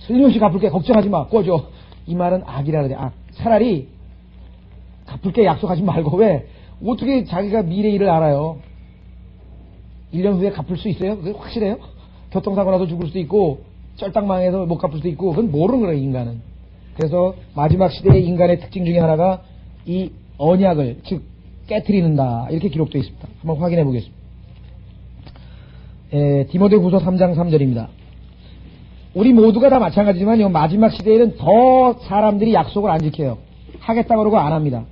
틀림없이 갚을게. 걱정하지 마. 꺼져. 이 말은 악이라 그래. 차라리 갚을게 약속하지 말고. 왜? 어떻게 자기가 미래 일을 알아요? 1년 후에 갚을 수 있어요? 그게 확실해요? 교통사고 나서 죽을 수도 있고 쩔딱망해서 못 갚을 수도 있고, 그건 모르는 거예요, 인간은. 그래서 마지막 시대의 인간의 특징 중에 하나가 이 언약을, 즉, 깨트리는다. 이렇게 기록되어 있습니다. 한번 확인해 보겠습니다. 디모데후서 3장 3절입니다. 우리 모두가 다 마찬가지지만요, 마지막 시대에는 더 사람들이 약속을 안 지켜요. 하겠다 그러고 안 합니다.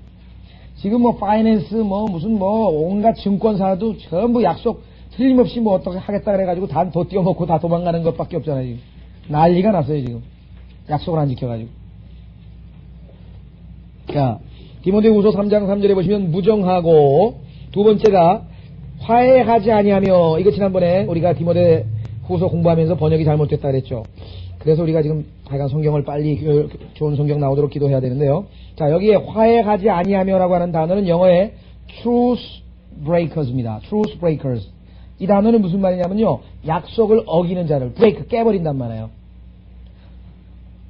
지금 뭐 파이낸스 무슨 온갖 증권사도 전부 약속 틀림없이 어떻게 하겠다 그래가지고 다 더 띄워먹고 다 도망가는 것밖에 없잖아요. 지금 난리가 났어요. 지금 약속을 안 지켜가지고. 자, 디모데후서 3장 3절에 보시면 무정하고, 두 번째가 화해하지 아니하며, 이거 지난번에 우리가 디모데후서 공부하면서 번역이 잘못됐다 그랬죠. 그래서 우리가 지금 하여간 성경을 빨리 좋은 성경 나오도록 기도해야 되는데요. 자, 여기에 화해하지 아니하며라고 하는 단어는 영어의 truce breakers입니다. truce breakers. 이 단어는 무슨 말이냐면요, 약속을 어기는 자를 break, 깨버린단 말이에요.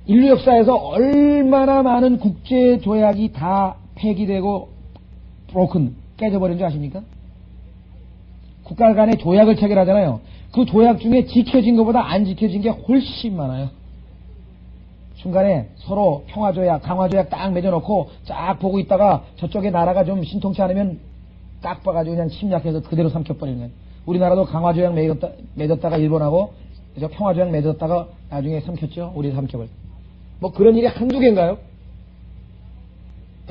인류 역사에서 얼마나 많은 국제 조약이 다 폐기되고 broken, 깨져버린 줄 아십니까? 국가 간에 조약을 체결하잖아요. 그 조약 중에 지켜진 것보다 안 지켜진 게 훨씬 많아요. 중간에 서로 평화조약, 강화조약 딱 맺어놓고 쫙 보고 있다가 저쪽에 나라가 좀 신통치 않으면 딱 봐가지고 그냥 침략해서 그대로 삼켜버리는 거예요. 우리나라도 강화조약 맺었다가 일본하고 평화조약 맺었다가 나중에 삼켰죠. 우리 삼켜버려. 뭐 그런 일이 한두 개인가요?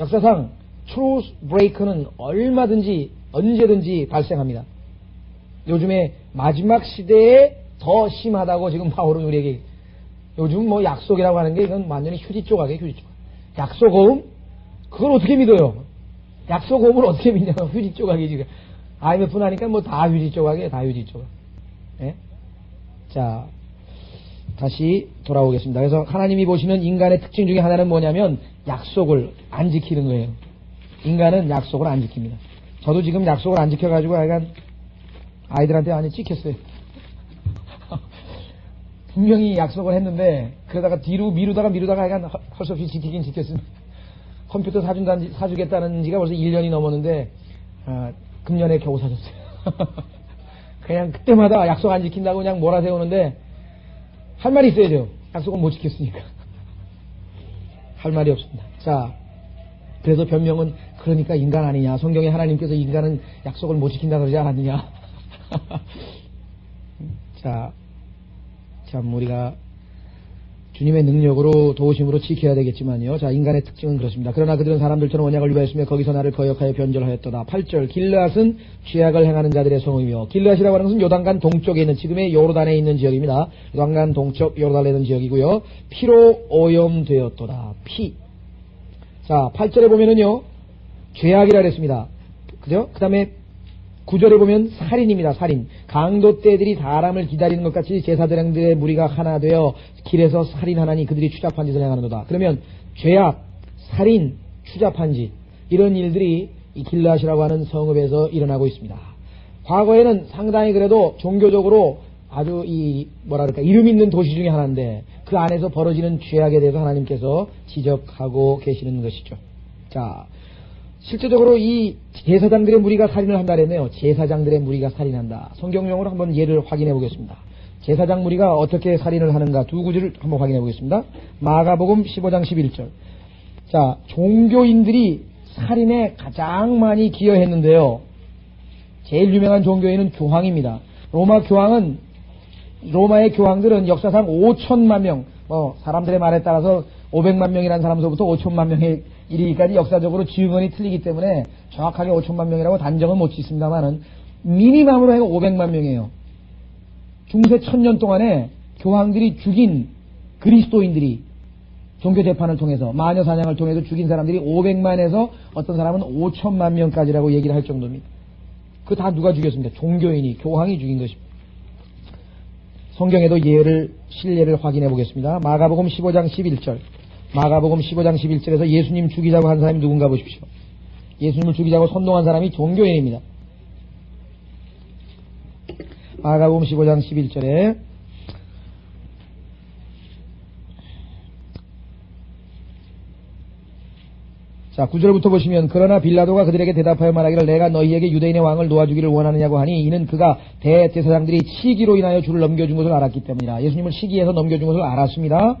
역사상 truce break는 얼마든지 언제든지 발생합니다. 요즘에 마지막 시대에 더 심하다고 지금 바울은 우리에게, 요즘 뭐 약속이라고 하는 게 이건 완전히 휴지 조각이에요. 휴지 조각. 약속 어음? 그걸 어떻게 믿어요? 약속 어음을 어떻게 믿냐면 휴지 조각이지. IMF 나니까 뭐 다 휴지 조각이에요. 다 휴지 조각. 예? 자, 다시 돌아오겠습니다. 그래서 하나님이 보시는 인간의 특징 중에 하나는 뭐냐면 약속을 안 지키는 거예요. 인간은 약속을 안 지킵니다. 저도 지금 약속을 안 지켜가지고 약간 아이들한테 많이 찍혔어요. 분명히 약속을 했는데 그러다가 뒤로 미루다가 약간 할 수 없이 지키긴 지켰습니다. 컴퓨터 사주겠다는 지가 벌써 1년이 넘었는데 금년에 겨우 사줬어요. 그냥 그때마다 약속 안 지킨다고 그냥 몰아세우는데 할 말이 있어야죠. 약속은 못 지켰으니까. 할 말이 없습니다. 자, 그래서 변명은 그러니까 인간 아니냐. 성경에 하나님께서 인간은 약속을 못 지킨다 그러지 않았느냐. 자, 참 우리가 주님의 능력으로 도우심으로 지켜야 되겠지만요. 자, 인간의 특징은 그렇습니다. 그러나 그들은 사람들처럼 언약을 위하였으며 거기서 나를 거역하여 변절하였도다. 8절 길르앗은 죄악을 행하는 자들의 성읍이며, 길르앗이라고 하는 것은 요단강 동쪽에 있는, 지금의 요르단에 있는 지역입니다. 요단강 동쪽 요르단에 있는 지역이고요. 피로 오염되었도다. 피. 자, 8절에 보면은요, 죄악이라 그랬습니다. 그죠? 그 다음에 9절에 보면 살인입니다. 살인. 강도 떼들이 사람을 기다리는 것 같이 제사장들의 무리가 하나 되어 길에서 살인하나니 그들이 추잡한 짓을 행하는도다. 그러면 죄악, 살인, 추잡한 짓, 이런 일들이 이 길르앗이라고 하는 성읍에서 일어나고 있습니다. 과거에는 상당히 그래도 종교적으로 아주 이름 있는 도시 중에 하나인데 그 안에서 벌어지는 죄악에 대해서 하나님께서 지적하고 계시는 것이죠. 자, 실제적으로 이 제사장들의 무리가 살인을 한다 그랬네요. 제사장들의 무리가 살인한다. 성경용어로 한번 예를 확인해 보겠습니다. 제사장 무리가 어떻게 살인을 하는가 두 구절을 한번 확인해 보겠습니다. 마가복음 15장 11절. 자, 종교인들이 살인에 가장 많이 기여했는데요. 제일 유명한 종교인은 교황입니다. 로마의 교황들은 역사상 5천만 명, 사람들의 말에 따라서 500만 명이라는 사람서부터 5천만 명의 이르기까지 역사적으로 증언이 틀리기 때문에 정확하게 5천만 명이라고 단정은 못 짓습니다만은 미니멈으로 해서 500만 명이에요. 중세 1000년 동안에 교황들이 죽인 그리스도인들이 종교 재판을 통해서 마녀 사냥을 통해서 죽인 사람들이 500만에서 어떤 사람은 5천만 명까지라고 얘기를 할 정도입니다. 그 다 누가 죽였습니까? 종교인이, 교황이 죽인 것입니다. 성경에도 실례를 확인해 보겠습니다. 마가복음 15장 11절. 마가복음 15장 11절에서 예수님 죽이자고 한 사람이 누군가 보십시오. 예수님을 죽이자고 선동한 사람이 종교인입니다. 마가복음 15장 11절에 자, 9절부터 보시면 그러나 빌라도가 그들에게 대답하여 말하기를 내가 너희에게 유대인의 왕을 놓아주기를 원하느냐고 하니 이는 그가 대제사장들이 시기로 인하여 주를 넘겨준 것을 알았기 때문이라. 예수님을 시기해서 넘겨준 것을 알았습니다.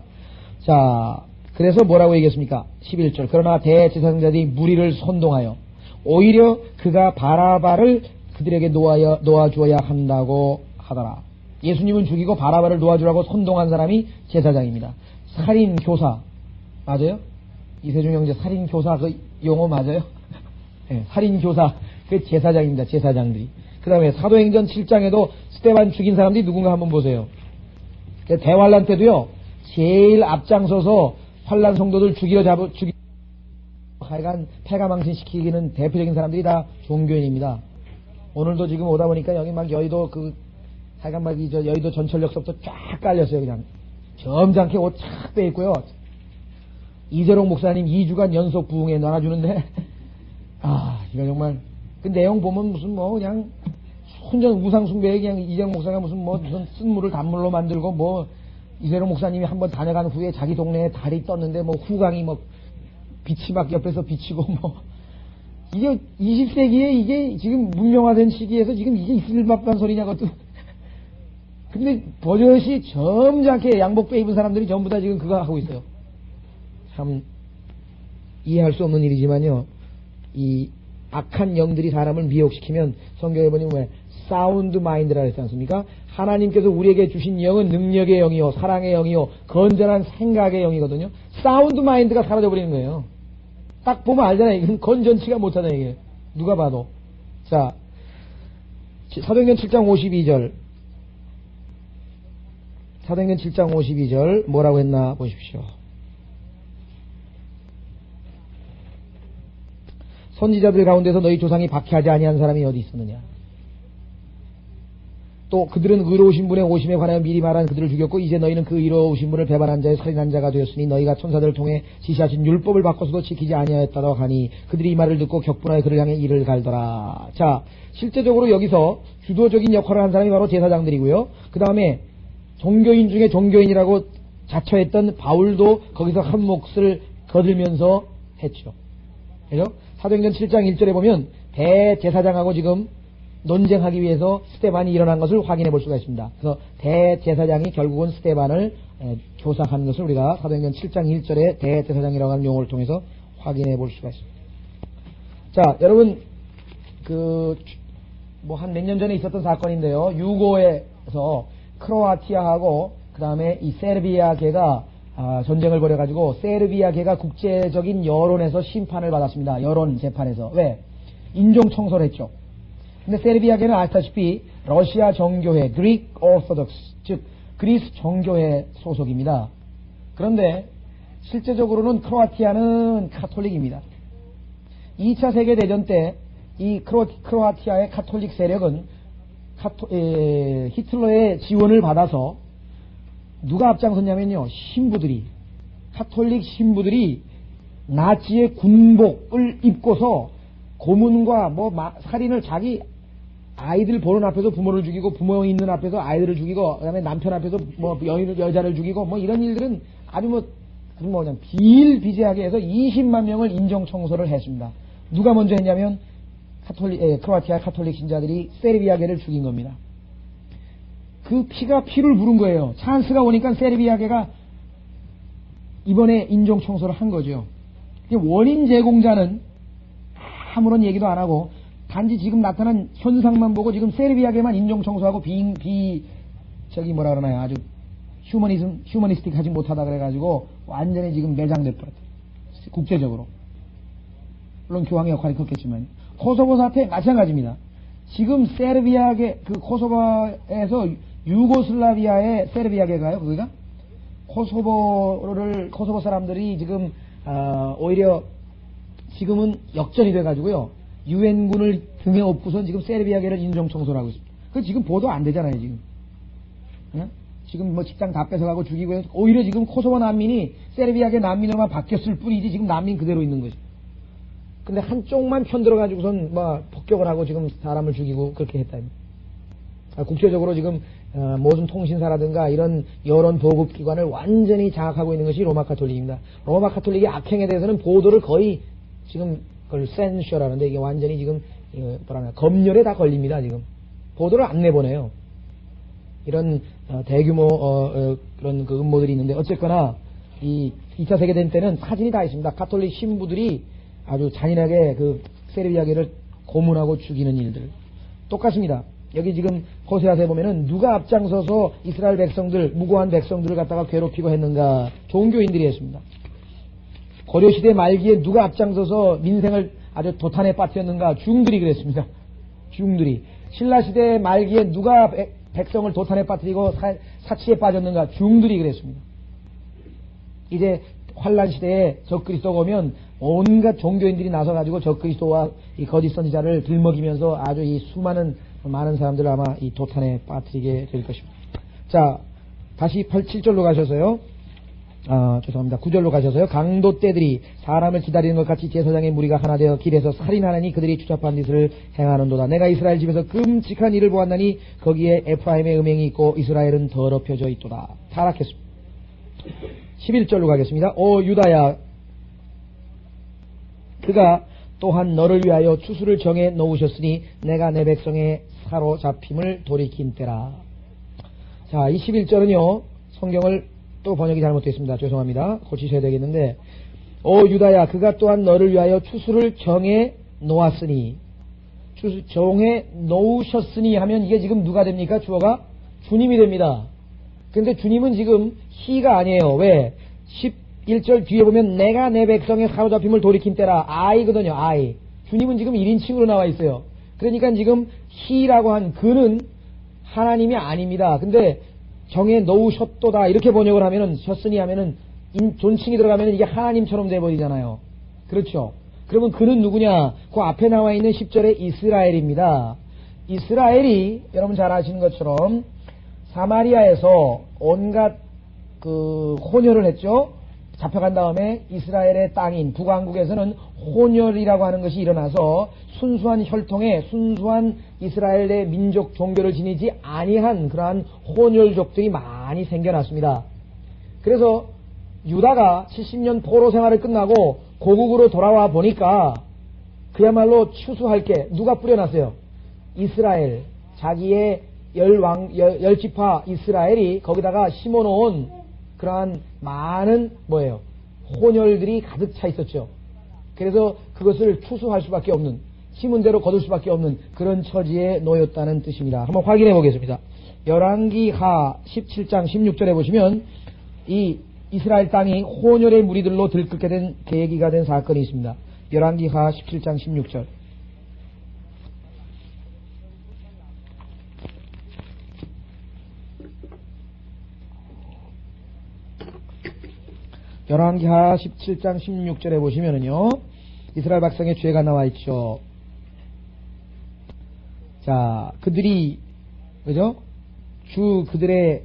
자, 그래서 뭐라고 얘기했습니까? 11절 그러나 대제사장들이 무리를 선동하여 오히려 그가 바라바를 그들에게 놓아주어야 한다고 하더라. 예수님은 죽이고 바라바를 놓아주라고 선동한 사람이 제사장입니다. 살인교사 맞아요? 이세중 형제 살인교사 그 용어 맞아요? 네, 살인교사 그 제사장입니다. 제사장들이. 그 다음에 사도행전 7장에도 스데반 죽인 사람들이 누군가 한번 보세요. 대환란 때도요 제일 앞장서서 환란 성도들 하여간 패가망신시키기는 대표적인 사람들이 다 종교인입니다. 오늘도 지금 오다 보니까 여기 막 여의도 하여간 막 여의도 전철역서부터 쫙 깔렸어요. 그냥 점잖게 옷 착 빼입고요. 이재롱 목사님 2주간 연속 부흥회 나눠주는데 이거 정말 그 내용 보면 무슨 그냥 혼전 우상숭배에 그냥 이재롱 목사가 무슨 쓴물을 단물로 만들고 이재롱 목사님이 한번 다녀간 후에 자기 동네에 달이 떴는데 후광이 빛이 막 옆에서 비치고 이게 20세기에 이게 지금 문명화된 시기에서 지금 이게 있을 법한 소리냐 그것도. 근데 버젓이 점잖게 양복 빼입은 사람들이 전부 다 지금 그거 하고 있어요. 참 이해할 수 없는 일이지만요. 이 악한 영들이 사람을 미혹시키면 성경에 보면 왜 사운드 마인드라 했지 않습니까? 하나님께서 우리에게 주신 영은 능력의 영이요 사랑의 영이요 건전한 생각의 영이거든요. 사운드 마인드가 사라져버리는 거예요. 딱 보면 알잖아요. 이건 건전치가 못하다 이게 누가 봐도. 자, 사도행전 7장 52절 사도행전 7장 52절 뭐라고 했나 보십시오. 선지자들 가운데서 너희 조상이 박해하지 아니한 사람이 어디 있었느냐. 또 그들은 의로우신 분의 오심에 관하여 미리 말한 그들을 죽였고 이제 너희는 그 의로우신 분을 배반한 자의 살인한 자가 되었으니 너희가 천사들을 통해 지시하신 율법을 바꿔서도 지키지 아니하였다고 하니 그들이 이 말을 듣고 격분하여 그를 향해 이를 갈더라. 자, 실제적으로 여기서 주도적인 역할을 한 사람이 바로 제사장들이고요. 그 다음에 종교인 중에 종교인이라고 자처했던 바울도 거기서 한 몫을 거들면서 했죠. 그죠? 사도행전 7장 1절에 보면 대제사장하고 지금 논쟁하기 위해서 스데반이 일어난 것을 확인해 볼 수가 있습니다. 그래서 대제사장이 결국은 스데반을 교사한 것을 우리가 사도행전 7장 1절에 대제사장이라고 하는 용어를 통해서 확인해 볼 수가 있습니다. 자, 여러분 한 몇 년 전에 있었던 사건인데요. 유고에서 크로아티아하고 그 다음에 이 세르비아계가 전쟁을 벌여가지고 세르비아계가 국제적인 여론에서 심판을 받았습니다. 여론 재판에서. 왜? 인종 청소를 했죠. 근데 세르비아계는 아시다시피 러시아 정교회, Greek Orthodox, 즉 그리스 정교회 소속입니다. 그런데 실제적으로는 크로아티아는 카톨릭입니다. 2차 세계대전 때 이 크로아티아의 카톨릭 세력은 히틀러의 지원을 받아서 누가 앞장섰냐면요. 카톨릭 신부들이 나치의 군복을 입고서 고문과 살인을 자기 아이들 보는 앞에서 부모를 죽이고 부모 있는 앞에서 아이들을 죽이고 그다음에 남편 앞에서 여자를 죽이고 이런 일들은 아주 그냥 비일비재하게 해서 20만 명을 인정 청소를 했습니다. 누가 먼저 했냐면 크로아티아 카톨릭 신자들이 세르비아계를 죽인 겁니다. 그 피가 피를 부른 거예요. 찬스가 오니까 세르비아계가 이번에 인종 청소를 한 거죠. 원인 제공자는 아무런 얘기도 안 하고 단지 지금 나타난 현상만 보고 지금 세르비아계만 인종 청소하고 아주 휴머니스틱 하지 못하다 그래가지고 완전히 지금 매장돼 버렸다. 국제적으로. 물론 교황의 역할이 컸겠지만. 코소보 사태 마찬가지입니다. 지금 세르비아계, 코소보에서 유고슬라비아의 세르비아계가요, 거기가? 코소보 사람들이 지금, 오히려 지금은 역전이 돼가지고요. 유엔군을 등에 업고선 지금 세르비아계를 인종청소를 하고 있습니다. 그 지금 보도 안 되잖아요, 지금. 응? 지금 직장 다 뺏어가고 죽이고 해서 오히려 지금 코소보 난민이 세르비아계 난민으로만 바뀌었을 뿐이지 지금 난민 그대로 있는 거죠. 근데 한쪽만 편들어가지고선 폭격을 하고 지금 사람을 죽이고 그렇게 했다. 국제적으로 지금 모든 통신사라든가 이런 여론 보급기관을 완전히 장악하고 있는 것이 로마 카톨릭입니다. 로마 카톨릭의 악행에 대해서는 보도를 거의 지금 그걸 센셔라는데 이게 완전히 지금 뭐라나 검열에 다 걸립니다. 지금 보도를 안 내보내요. 이런 대규모 그런 그 음모들이 있는데 어쨌거나 이 2차 세계대전 때는 사진이 다 있습니다. 가톨릭 신부들이 아주 잔인하게 그 세르비아계를 고문하고 죽이는 일들 똑같습니다. 여기 지금 호세아서에 보면은 누가 앞장서서 이스라엘 백성들 무고한 백성들을 갖다가 괴롭히고 했는가? 종교인들이 했습니다. 고려시대 말기에 누가 앞장서서 민생을 아주 도탄에 빠뜨렸는가? 중들이 그랬습니다. 중들이. 신라시대 말기에 누가 백성을 도탄에 빠뜨리고 사치에 빠졌는가? 중들이 그랬습니다. 이제 환란시대에 적그리스도가 오면 온갖 종교인들이 나서가지고 적그리스도와 이 거짓 선지자를 들먹이면서 아주 이 많은 사람들을 아마 이 도탄에 빠뜨리게 될 것입니다. 자, 다시 7절로 가셔서요. 죄송합니다. 9절로 가셔서요. 강도 떼들이 사람을 기다리는 것 같이 제사장의 무리가 하나 되어 길에서 살인하느니 그들이 추잡한 짓을 행하는도다. 내가 이스라엘 집에서 끔찍한 일을 보았나니 거기에 에프라임의 음행이 있고 이스라엘은 더럽혀져 있도다. 타락했습니다. 11절로 가겠습니다. 오 유다야, 그가 또한 너를 위하여 추수를 정해 놓으셨으니 내가 내 백성의 사로잡힘을 돌이킨 때라. 자, 이 11절은요 성경을 또 번역이 잘못되어 있습니다. 죄송합니다. 고치셔야 되겠는데, 오 유다야, 그가 또한 너를 위하여 추수를 정해 놓았으니, 정해 놓으셨으니 하면 이게 지금 누가 됩니까? 주어가 주님이 됩니다. 근데 주님은 지금 he가 아니에요. 왜? 11절 뒤에 보면 내가 내 백성의 사로잡힘을 돌이킨 때라. I거든요. I. 주님은 지금 1인칭으로 나와 있어요. 그러니까 지금 he라고 한 그는 하나님이 아닙니다. 근데 정해 놓으셨도다 이렇게 번역을 하면은, 셨으니 하면은 존칭이 들어가면은 이게 하나님처럼 돼버리잖아요. 그렇죠? 그러면 그는 누구냐? 그 앞에 나와 있는 10절의 이스라엘입니다. 이스라엘이 여러분 잘 아시는 것처럼 사마리아에서 온갖 그 혼혈을 했죠. 잡혀간 다음에 이스라엘의 땅인 북왕국에서는 혼혈이라고 하는 것이 일어나서 순수한 혈통에 순수한 이스라엘의 민족 종교를 지니지 아니한 그러한 혼혈족들이 많이 생겨났습니다. 그래서 유다가 70년 포로 생활을 끝나고 고국으로 돌아와 보니까 그야말로 추수할 게 누가 뿌려놨어요? 이스라엘. 자기의 열지파 이스라엘이 거기다가 심어놓은 그러한 많은 뭐예요? 혼혈들이 가득 차 있었죠. 그래서 그것을 추수할 수밖에 없는, 심은 대로 거둘 수밖에 없는 그런 처지에 놓였다는 뜻입니다. 한번 확인해 보겠습니다. 열왕기하 17장 16절에 보시면 이 이스라엘 땅이 혼혈의 무리들로 들끓게 된 계기가 된 사건이 있습니다. 열왕기하 17장 16절. 열왕기하 17장 16절에 보시면은요, 이스라엘 백성의 죄가 나와 있죠. 자, 그들이, 그죠? 그들의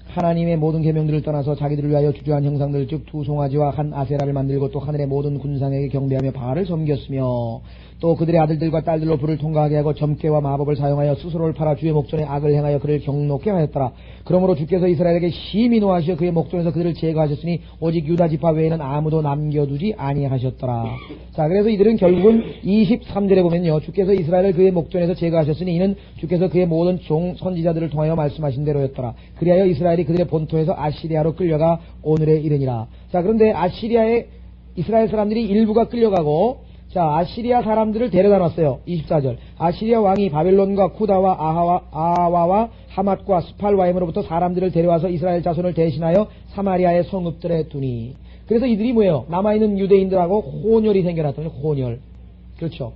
하나님의 모든 계명들을 떠나서 자기들을 위하여 주저한 형상들, 즉 두 송아지와 한 아세라를 만들고 또 하늘의 모든 군상에게 경배하며 바알을 섬겼으며, 또 그들의 아들들과 딸들로 불을 통과하게 하고 점괘와 마법을 사용하여 스스로를 팔아 주의 목전에 악을 행하여 그를 경노케 하였더라. 그러므로 주께서 이스라엘에게 심히 노하시어 그의 목전에서 그들을 제거하셨으니 오직 유다 지파 외에는 아무도 남겨두지 아니하셨더라. 자, 그래서 이들은 결국은 23절에 보면요, 주께서 이스라엘을 그의 목전에서 제거하셨으니 이는 주께서 그의 모든 선지자들을 통하여 말씀하신 대로였더라. 그리하여 이스라엘이 그들의 본토에서 아시리아로 끌려가 오늘에 이르니라. 자, 그런데 아시리아에 이스라엘 사람들이 일부가 끌려가고, 자, 아시리아 사람들을 데려다 놨어요. 24절. 아시리아 왕이 바벨론과 쿠다와 아와와 하맛과 스팔와임으로부터 사람들을 데려와서 이스라엘 자손을 대신하여 사마리아의 성읍들에 두니. 그래서 이들이 뭐예요? 남아있는 유대인들하고 혼혈이 생겨났더니 혼혈. 그렇죠.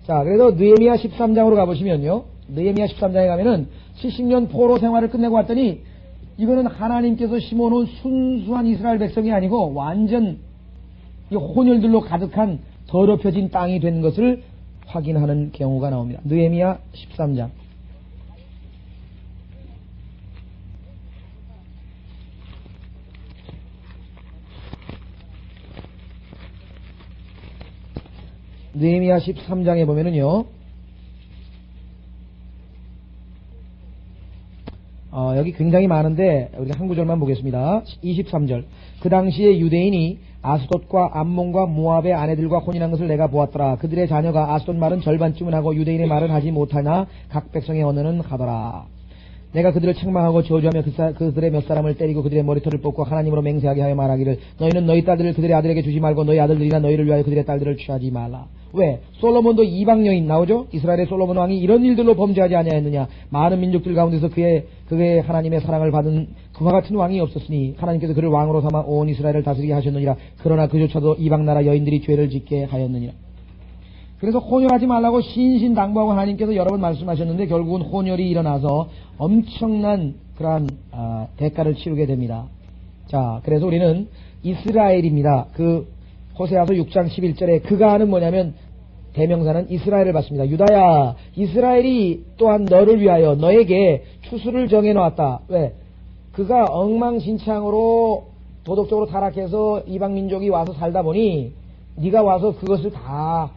자, 그래서 느헤미야 13장으로 가보시면요. 느헤미야 13장에 가면은 70년 포로 생활을 끝내고 왔더니 이거는 하나님께서 심어놓은 순수한 이스라엘 백성이 아니고 완전 이 혼혈들로 가득한 더럽혀진 땅이 된 것을 확인하는 경우가 나옵니다. 느헤미야 13장. 느헤미야 13장에 보면은요, 여기 굉장히 많은데 우리가 한 구절만 보겠습니다. 23절. 그 당시에 유대인이 아스돗과 암몬과 모압의 아내들과 혼인한 것을 내가 보았더라. 그들의 자녀가 아스돗 말은 절반쯤은 하고 유대인의 말은 하지 못하나 각 백성의 언어는 하더라. 내가 그들을 책망하고 저주하며 그들의 몇 사람을 때리고 그들의 머리털을 뽑고 하나님으로 맹세하게 하여 말하기를 너희는 너희 딸들을 그들의 아들에게 주지 말고 너희 아들들이나 너희를 위하여 그들의 딸들을 취하지 말라. 왜? 솔로몬도 이방 여인 나오죠? 이스라엘의 솔로몬 왕이 이런 일들로 범죄하지 아니하였느냐. 많은 민족들 가운데서 그의 하나님의 사랑을 받은 그와 같은 왕이 없었으니 하나님께서 그를 왕으로 삼아 온 이스라엘을 다스리게 하셨느니라. 그러나 그조차도 이방 나라 여인들이 죄를 짓게 하였느니라. 그래서 혼혈하지 말라고 신신당부하고 하나님께서 여러 번 말씀하셨는데 결국은 혼혈이 일어나서 엄청난 그러한 대가를 치르게 됩니다. 자, 그래서 우리는 이스라엘입니다. 그 호세아서 6장 11절에 그가 하는 뭐냐면 대명사는 이스라엘을 받습니다. 유다야, 이스라엘이 또한 너를 위하여 너에게 추수를 정해놓았다. 왜? 그가 엉망진창으로 도덕적으로 타락해서 이방민족이 와서 살다 보니 네가 와서 그것을 다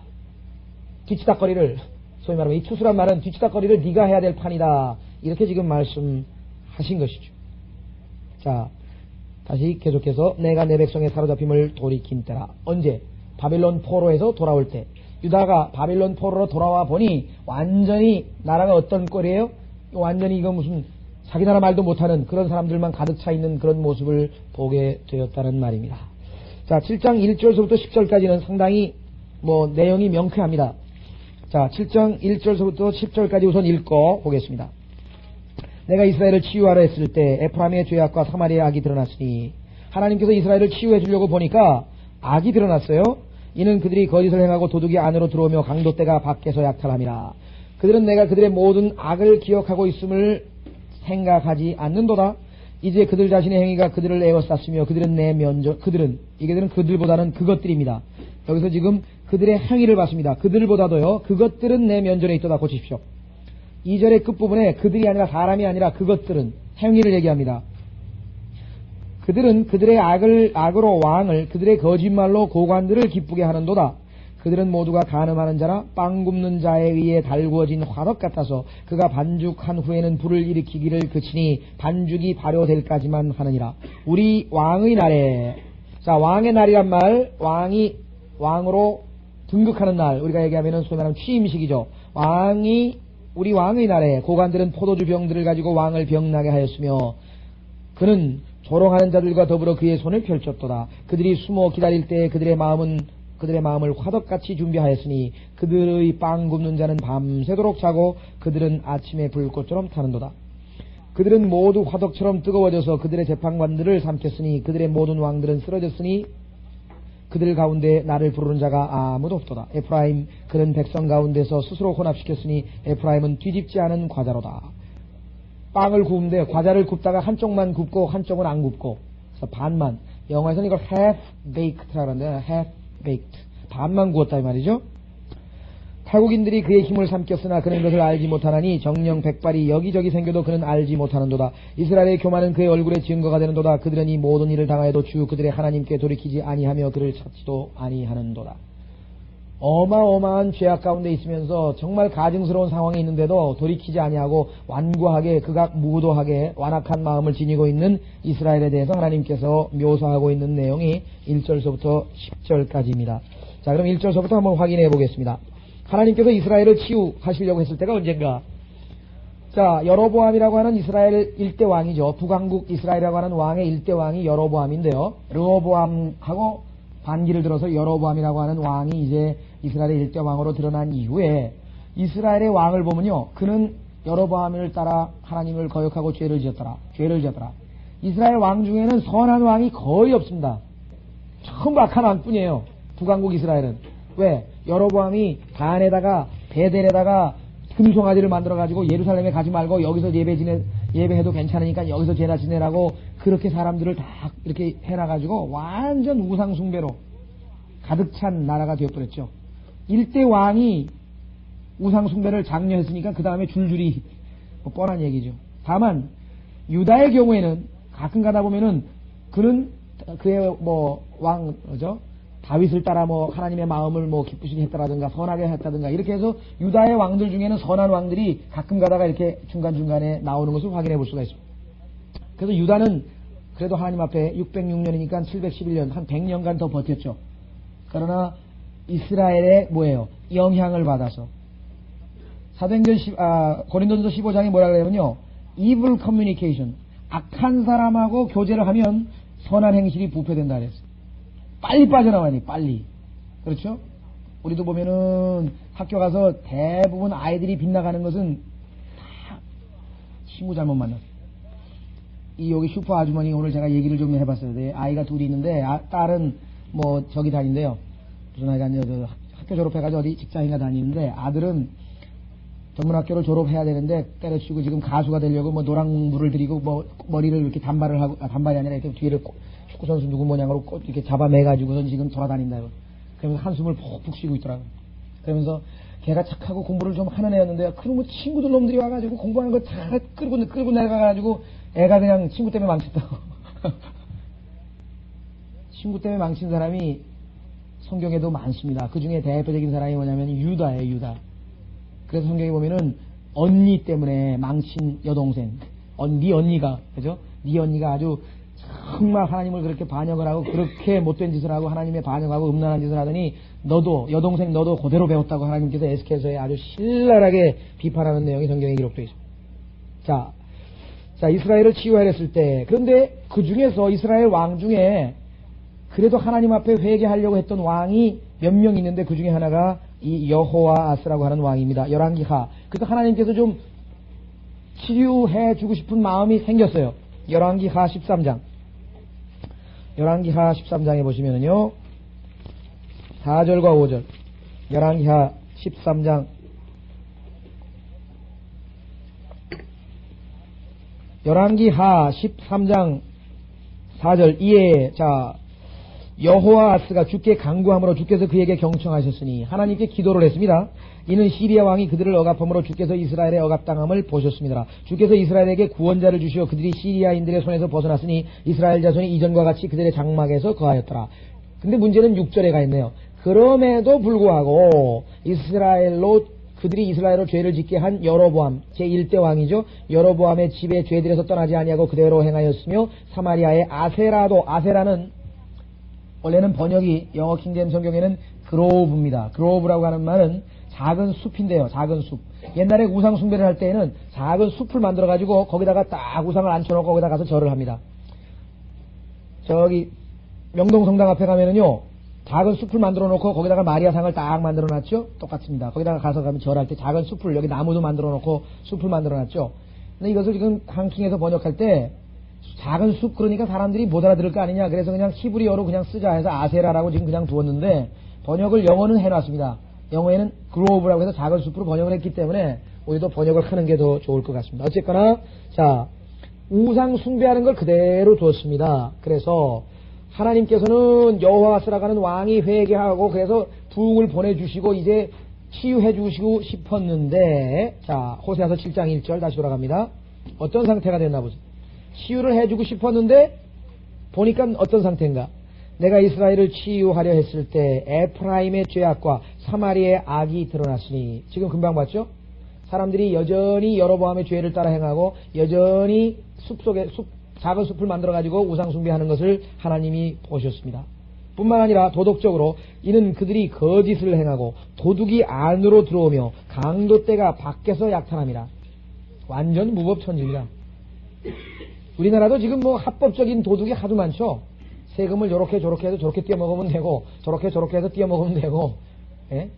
뒤치다거리를, 소위 말하면 이 추수란 말은 뒤치다거리를 네가 해야 될 판이다. 이렇게 지금 말씀하신 것이죠. 자, 다시 계속해서 내가 내 백성의 사로잡힘을 돌이킨 때라. 언제? 바빌론 포로에서 돌아올 때. 유다가 바빌론 포로로 돌아와 보니 완전히 나라가 어떤 꼴이에요? 완전히 이거 무슨 자기 나라 말도 못하는 그런 사람들만 가득 차 있는 그런 모습을 보게 되었다는 말입니다. 자, 7장 1절서부터 10절까지는 상당히 내용이 명쾌합니다. 자, 7장 1절서부터 10절까지 우선 읽고 보겠습니다. 내가 이스라엘을 치유하려 했을 때 에프라임의 죄악과 사마리아의 악이 드러났으니 하나님께서 이스라엘을 치유해 주려고 보니까 악이 드러났어요. 이는 그들이 거짓을 행하고 도둑이 안으로 들어오며 강도떼가 밖에서 약탈함이라. 그들은 내가 그들의 모든 악을 기억하고 있음을 생각하지 않는도다. 이제 그들 자신의 행위가 그들을 에워쌌으며 그들은 내 면적, 이게들은 그들보다는 그것들입니다. 여기서 지금 그들의 행위를 봤습니다. 그들보다도요, 그것들은 내 면전에 있도다 고치십시오. 2절의 끝부분에 그들이 아니라 사람이 아니라 그것들은 행위를 얘기합니다. 그들은 그들의 악으로 왕을 그들의 거짓말로 고관들을 기쁘게 하는도다. 그들은 모두가 간음하는 자라 빵 굽는 자에 의해 달구어진 화덕 같아서 그가 반죽한 후에는 불을 일으키기를 그치니 반죽이 발효될까지만 하느니라. 우리 왕의 날에, 자, 왕의 날이란 말, 왕이 왕으로 등극하는 날, 우리가 얘기하면은 소위 말하면 취임식이죠. 우리 왕의 날에 고관들은 포도주 병들을 가지고 왕을 병나게 하였으며 그는 조롱하는 자들과 더불어 그의 손을 펼쳤도다. 그들이 숨어 기다릴 때 그들의 마음을 화덕같이 준비하였으니 그들의 빵 굽는 자는 밤새도록 자고 그들은 아침에 불꽃처럼 타는도다. 그들은 모두 화덕처럼 뜨거워져서 그들의 재판관들을 삼켰으니 그들의 모든 왕들은 쓰러졌으니 그들 가운데 나를 부르는 자가 아무도 없도다. 에프라임, 그는 백성 가운데서 스스로 혼합시켰으니 에프라임은 뒤집지 않은 과자로다. 빵을 구운데 과자를 굽다가 한쪽만 굽고 한쪽은 안 굽고, 그래서 반만. 영어에서는 이걸 half baked라고 하는데 half baked, 반만 구웠다 이 말이죠. 타국인들이 그의 힘을 삼켰으나 그는 그것을 알지 못하나니 정령 백발이 여기저기 생겨도 그는 알지 못하는도다. 이스라엘의 교만은 그의 얼굴에 증거가 되는도다. 그들은 이 모든 일을 당하여도 주 그들의 하나님께 돌이키지 아니하며 그를 찾지도 아니하는도다. 어마어마한 죄악 가운데 있으면서 정말 가증스러운 상황에 있는데도 돌이키지 아니하고 완고하게 극악무도하게 완악한 마음을 지니고 있는 이스라엘에 대해서 하나님께서 묘사하고 있는 내용이 1절서부터 10절까지입니다. 자, 그럼 1절서부터 한번 확인해 보겠습니다. 하나님께서 이스라엘을 치유하시려고 했을 때가 언젠가? 자, 여로보암이라고 하는 이스라엘 일대 왕이죠. 북왕국 이스라엘이라고 하는 왕의 일대 왕이 여로보암인데요. 르호보암하고 반기를 들어서 여로보암이라고 하는 왕이 이제 이스라엘의 일대 왕으로 드러난 이후에 이스라엘의 왕을 보면요, 그는 여로보암을 따라 하나님을 거역하고 죄를 지었더라. 이스라엘 왕 중에는 선한 왕이 거의 없습니다. 전부 악한 왕뿐이에요. 북왕국 이스라엘은. 왜? 여로보암이 단에다가 베델에다가 금송아지를 만들어가지고 예루살렘에 가지 말고 여기서 예배해도 괜찮으니까 여기서 제사 지내라고 그렇게 사람들을 다 이렇게 해놔가지고 완전 우상숭배로 가득 찬 나라가 되어버렸죠. 일대 왕이 우상숭배를 장려했으니까 그 다음에 줄줄이 뻔한 얘기죠. 다만 유다의 경우에는 가끔 가다 보면은 그는 그의 다윗을 따라 하나님의 마음을 기쁘시게 했다라든가 선하게 했다든가 이렇게 해서 유다의 왕들 중에는 선한 왕들이 가끔 가다가 이렇게 중간중간에 나오는 것을 확인해 볼 수가 있습니다. 그래서 유다는 그래도 하나님 앞에 606년이니까 711년, 한 100년간 더 버텼죠. 그러나 이스라엘의 뭐예요? 영향을 받아서. 고린도전서 15장이 뭐라 그러냐면요. evil communication. 악한 사람하고 교제를 하면 선한 행실이 부패된다 그랬어요. 빨리 빠져나와야 돼, 빨리. 그렇죠? 우리도 보면은 학교 가서 대부분 아이들이 빗나가는 것은 다 친구 잘못 만났어요. 여기 슈퍼 아주머니 오늘 제가 얘기를 좀 해봤어요. 네, 아이가 둘이 있는데, 딸은 뭐 저기 다니는데요. 무슨 아이가 아니라 학교 졸업해가지고 어디 직장인가 다니는데, 아들은 전문학교를 졸업해야 되는데 때려치고 지금 가수가 되려고 뭐 노랑물을 들이고 뭐 머리를 이렇게 단발을 하고, 단발이 아니라 이렇게 뒤를 축구선수 누구 모양으로 이렇게 잡아매가지고선 지금 돌아다닌다. 그러면서 한숨을 푹푹 쉬고 있더라고요. 그러면서 걔가 착하고 공부를 좀 하는 애였는데, 그러면 친구들 놈들이 와가지고 공부하는 거 다 끌고 내려가가지고 애가 그냥 친구 때문에 망쳤다고. 친구 때문에 망친 사람이 성경에도 많습니다. 그 중에 대표적인 사람이 뭐냐면 유다예요, 유다. 그래서 성경에 보면은 언니 때문에 망친 여동생, 네 언니가, 그죠? 네 언니가 아주 정말 하나님을 그렇게 반역을 하고 그렇게 못된 짓을 하고 하나님의 반역하고 음란한 짓을 하더니 너도, 여동생 너도 그대로 배웠다고 하나님께서 에스겔서에 아주 신랄하게 비판하는 내용이 성경에 기록되어 있습니다. 자, 이스라엘을 치유하려 했을 때, 그런데 그 중에서 이스라엘 왕 중에 그래도 하나님 앞에 회개하려고 했던 왕이 몇 명 있는데 그 중에 하나가 이 여호와스라고 하는 왕입니다. 열왕기하. 그래서 하나님께서 좀 치유해 주고 싶은 마음이 생겼어요. 열왕기하 13장. 열왕기하 13장에 보시면은요, 4절과 5절. 열왕기하 13장. 열왕기하 13장 4절. 이에, 여호와스가 주께 간구함으로 주께서 그에게 경청하셨으니 하나님께 기도를 했습니다. 이는 시리아 왕이 그들을 억압함으로 주께서 이스라엘의 억압당함을 보셨습니다. 주께서 이스라엘에게 구원자를 주시어 그들이 시리아인들의 손에서 벗어났으니 이스라엘 자손이 이전과 같이 그들의 장막에서 거하였더라. 근데 문제는 6절에 가 있네요. 그럼에도 불구하고 그들이 이스라엘로 죄를 짓게 한 여로보암, 제1대 왕이죠. 여로보암의 집에 죄들에서 떠나지 아니하고 그대로 행하였으며 사마리아의 아세라는 원래는 번역이 영어 킹제임 성경에는 그로브입니다. 그로브라고 하는 말은 작은 숲인데요. 작은 숲. 옛날에 우상 숭배를 할 때에는 작은 숲을 만들어 가지고 거기다가 딱 우상을 앉혀놓고 거기다 가서 절을 합니다. 저기 명동 성당 앞에 가면은요, 작은 숲을 만들어 놓고 거기다가 마리아상을 딱 만들어 놨죠. 똑같습니다. 거기다가 가서 가면 절할 때 작은 숲을, 여기 나무도 만들어 놓고 숲을 만들어 놨죠. 근데 이것을 지금 한킹에서 번역할 때 작은 숲, 그러니까 사람들이 못 알아들을 거 아니냐. 그래서 그냥 히브리어로 그냥 쓰자 해서 아세라라고 지금 그냥 두었는데, 번역을 영어는 해놨습니다. 영어에는 그로브라고 해서 작은 숲으로 번역을 했기 때문에 우리도 번역을 하는 게 더 좋을 것 같습니다. 어쨌거나 우상 숭배하는 걸 그대로 두었습니다. 그래서 하나님께서는 여호와스라고 하는 왕이 회개하고 그래서 부흥을 보내주시고 이제 치유해 주시고 싶었는데, 호세아서 7장 1절 다시 돌아갑니다. 어떤 상태가 됐나 보세요. 치유를 해주고 싶었는데 보니까 어떤 상태인가. 내가 이스라엘을 치유하려 했을 때 에프라임의 죄악과 사마리아의 악이 드러났으니, 지금 금방 봤죠? 사람들이 여전히 여로보암의 죄를 따라 행하고 여전히 작은 숲을 만들어 가지고 우상 숭배하는 것을 하나님이 보셨습니다. 뿐만 아니라 도덕적으로 이는 그들이 거짓을 행하고 도둑이 안으로 들어오며 강도떼가 밖에서 약탈함이라. 완전 무법천지입니다. 우리나라도 지금 뭐 합법적인 도둑이 하도 많죠. 세금을 저렇게 해서 저렇게 떼어먹으면 되고, 저렇게 해서 떼어먹으면 되고, 예?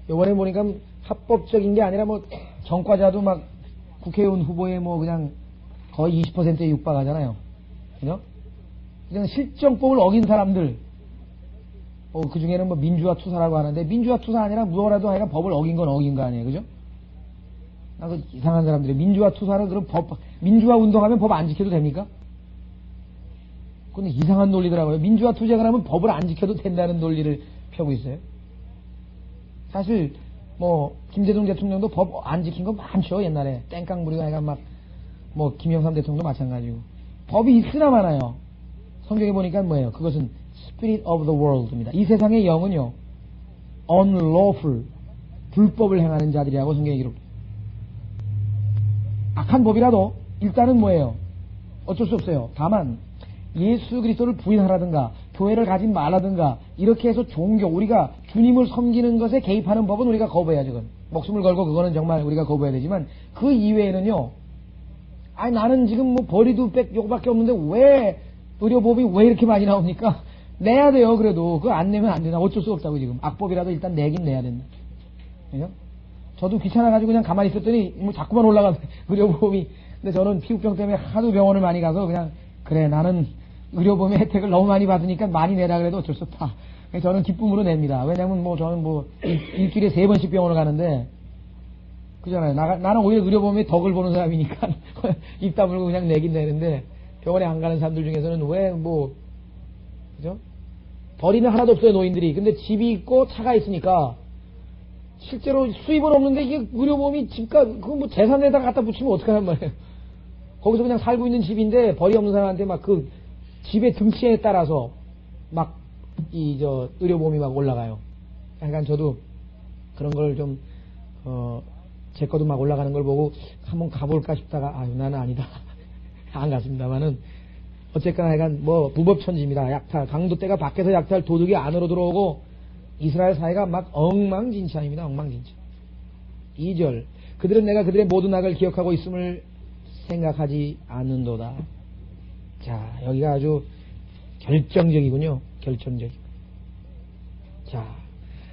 요번에 보니까 합법적인 게 아니라 뭐 전과자도 막 국회의원 후보에 뭐 그냥 거의 20%에 육박하잖아요. 그죠? 그냥 실정법을 어긴 사람들, 그 중에는 뭐 민주화 투사라고 하는데, 민주화 투사 아니라 무엇라도 하여간 법을 어긴 건 어긴 거 아니에요. 그죠? 그 이상한 사람들이 민주화 투사를 그럼 민주화 운동하면 법 안 지켜도 됩니까? 그건 이상한 논리더라고요. 민주화 투쟁을 하면 법을 안 지켜도 된다는 논리를 펴고 있어요. 사실 김대중 대통령도 법 안 지킨 거 많죠. 옛날에 땡깡 부리고 하여간 김영삼 대통령도 마찬가지고. 법이 있으나 마나요. 성경에 보니까 뭐예요? 그것은 Spirit of the World입니다. 이 세상의 영은요, unlawful, 불법을 행하는 자들이라고 성경에 기록. 악한 법이라도 일단은 뭐예요? 어쩔 수 없어요. 다만 예수 그리스도를 부인하라든가 교회를 가지 말라든가 이렇게 해서 종교 우리가 주님을 섬기는 것에 개입하는 법은 우리가 거부해야죠. 그건. 목숨을 걸고 그거는 정말 우리가 거부해야 되지만 그 이외에는요. 아니 나는 지금 뭐 벌이도 요거밖에 없는데 왜 의료보험이 왜 이렇게 많이 나옵니까? 내야 돼요. 그래도 그거 안 내면 안 되나 어쩔 수 없다고 지금 악법이라도 일단 내긴 내야 된다. 그죠? 저도 귀찮아가지고 그냥 가만히 있었더니 뭐 자꾸만 올라가 의료보험이. 근데 저는 피부병 때문에 하도 병원을 많이 가서 그냥 그래 나는 의료보험의 혜택을 너무 많이 받으니까 많이 내라 그래도 어쩔 수 없다. 저는 기쁨으로 냅니다. 왜냐면 뭐 저는 뭐 일주일에 3번씩 병원을 가는데 그잖아요. 나는 오히려 의료보험에 덕을 보는 사람이니까 입 다물고 그냥 내긴 내는데 병원에 안 가는 사람들 중에서는 왜 뭐 그죠? 벌이는 하나도 없어요 노인들이. 근데 집이 있고 차가 있으니까 실제로 수입은 없는데 이게 의료보험이 집값 그 뭐 재산에다 갖다 붙이면 어떡하란 말이에요. 거기서 그냥 살고 있는 집인데 벌이 없는 사람한테 막 그 집의 등치에 따라서 막 의료보험이 막 올라가요. 약간 저도 그런 걸 좀 제 것도 막 올라가는 걸 보고 한번 가볼까 싶다가 아유 나는 아니다. 안 갔습니다만은 어쨌거나 약간 뭐 부법천지입니다. 약탈 강도떼가 밖에서 약탈 도둑이 안으로 들어오고 이스라엘 사회가 막 엉망진창입니다. 엉망진창. 2절 그들은 내가 그들의 모든 악을 기억하고 있음을 생각하지 않는도다. 자 여기가 아주 결정적이군요. 결정적이고. 자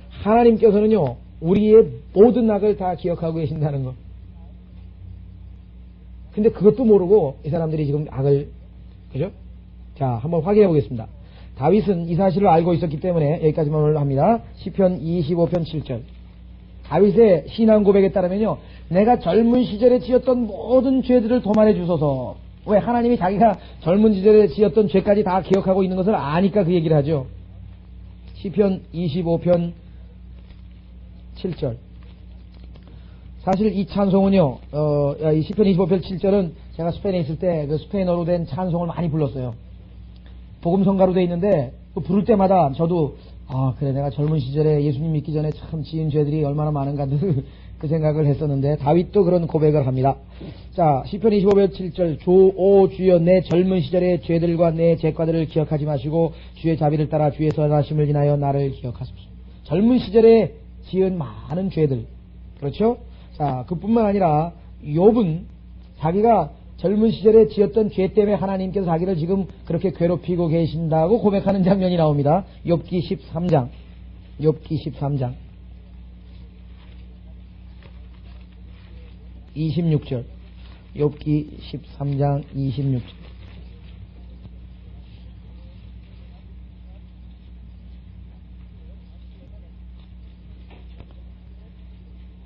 하나님께서는요 우리의 모든 악을 다 기억하고 계신다는 거. 근데 그것도 모르고 이 사람들이 지금 악을 그죠? 자 한번 확인해 보겠습니다. 다윗은 이 사실을 알고 있었기 때문에 여기까지만 오늘 합니다. 시편 25편 7절 다윗의 신앙 고백에 따르면요 내가 젊은 시절에 지었던 모든 죄들을 도말해 주소서. 왜? 하나님이 자기가 젊은 시절에 지었던 죄까지 다 기억하고 있는 것을 아니까 그 얘기를 하죠. 시편 25편 7절 사실 이 찬송은요 이 시편 25편 7절은 제가 스페인에 있을 때 그 스페인어로 된 찬송을 많이 불렀어요. 복음성가로 돼 있는데 그 부를 때마다 저도 아 그래 내가 젊은 시절에 예수님 믿기 전에 참 지은 죄들이 얼마나 많은가 그 생각을 했었는데 다윗도 그런 고백을 합니다. 자 시편 25편 7절 오 주여 내 젊은 시절의 죄들과 내 죄과들을 기억하지 마시고 주의 자비를 따라 주의 선하심을 인하여 나를 기억하소서. 젊은 시절에 지은 많은 죄들 그렇죠? 자 그뿐만 아니라 욥은 자기가 젊은 시절에 지었던 죄 때문에 하나님께서 자기를 지금 그렇게 괴롭히고 계신다고 고백하는 장면이 나옵니다. 욥기 13장 욥기 13장 26절 욥기 13장 26절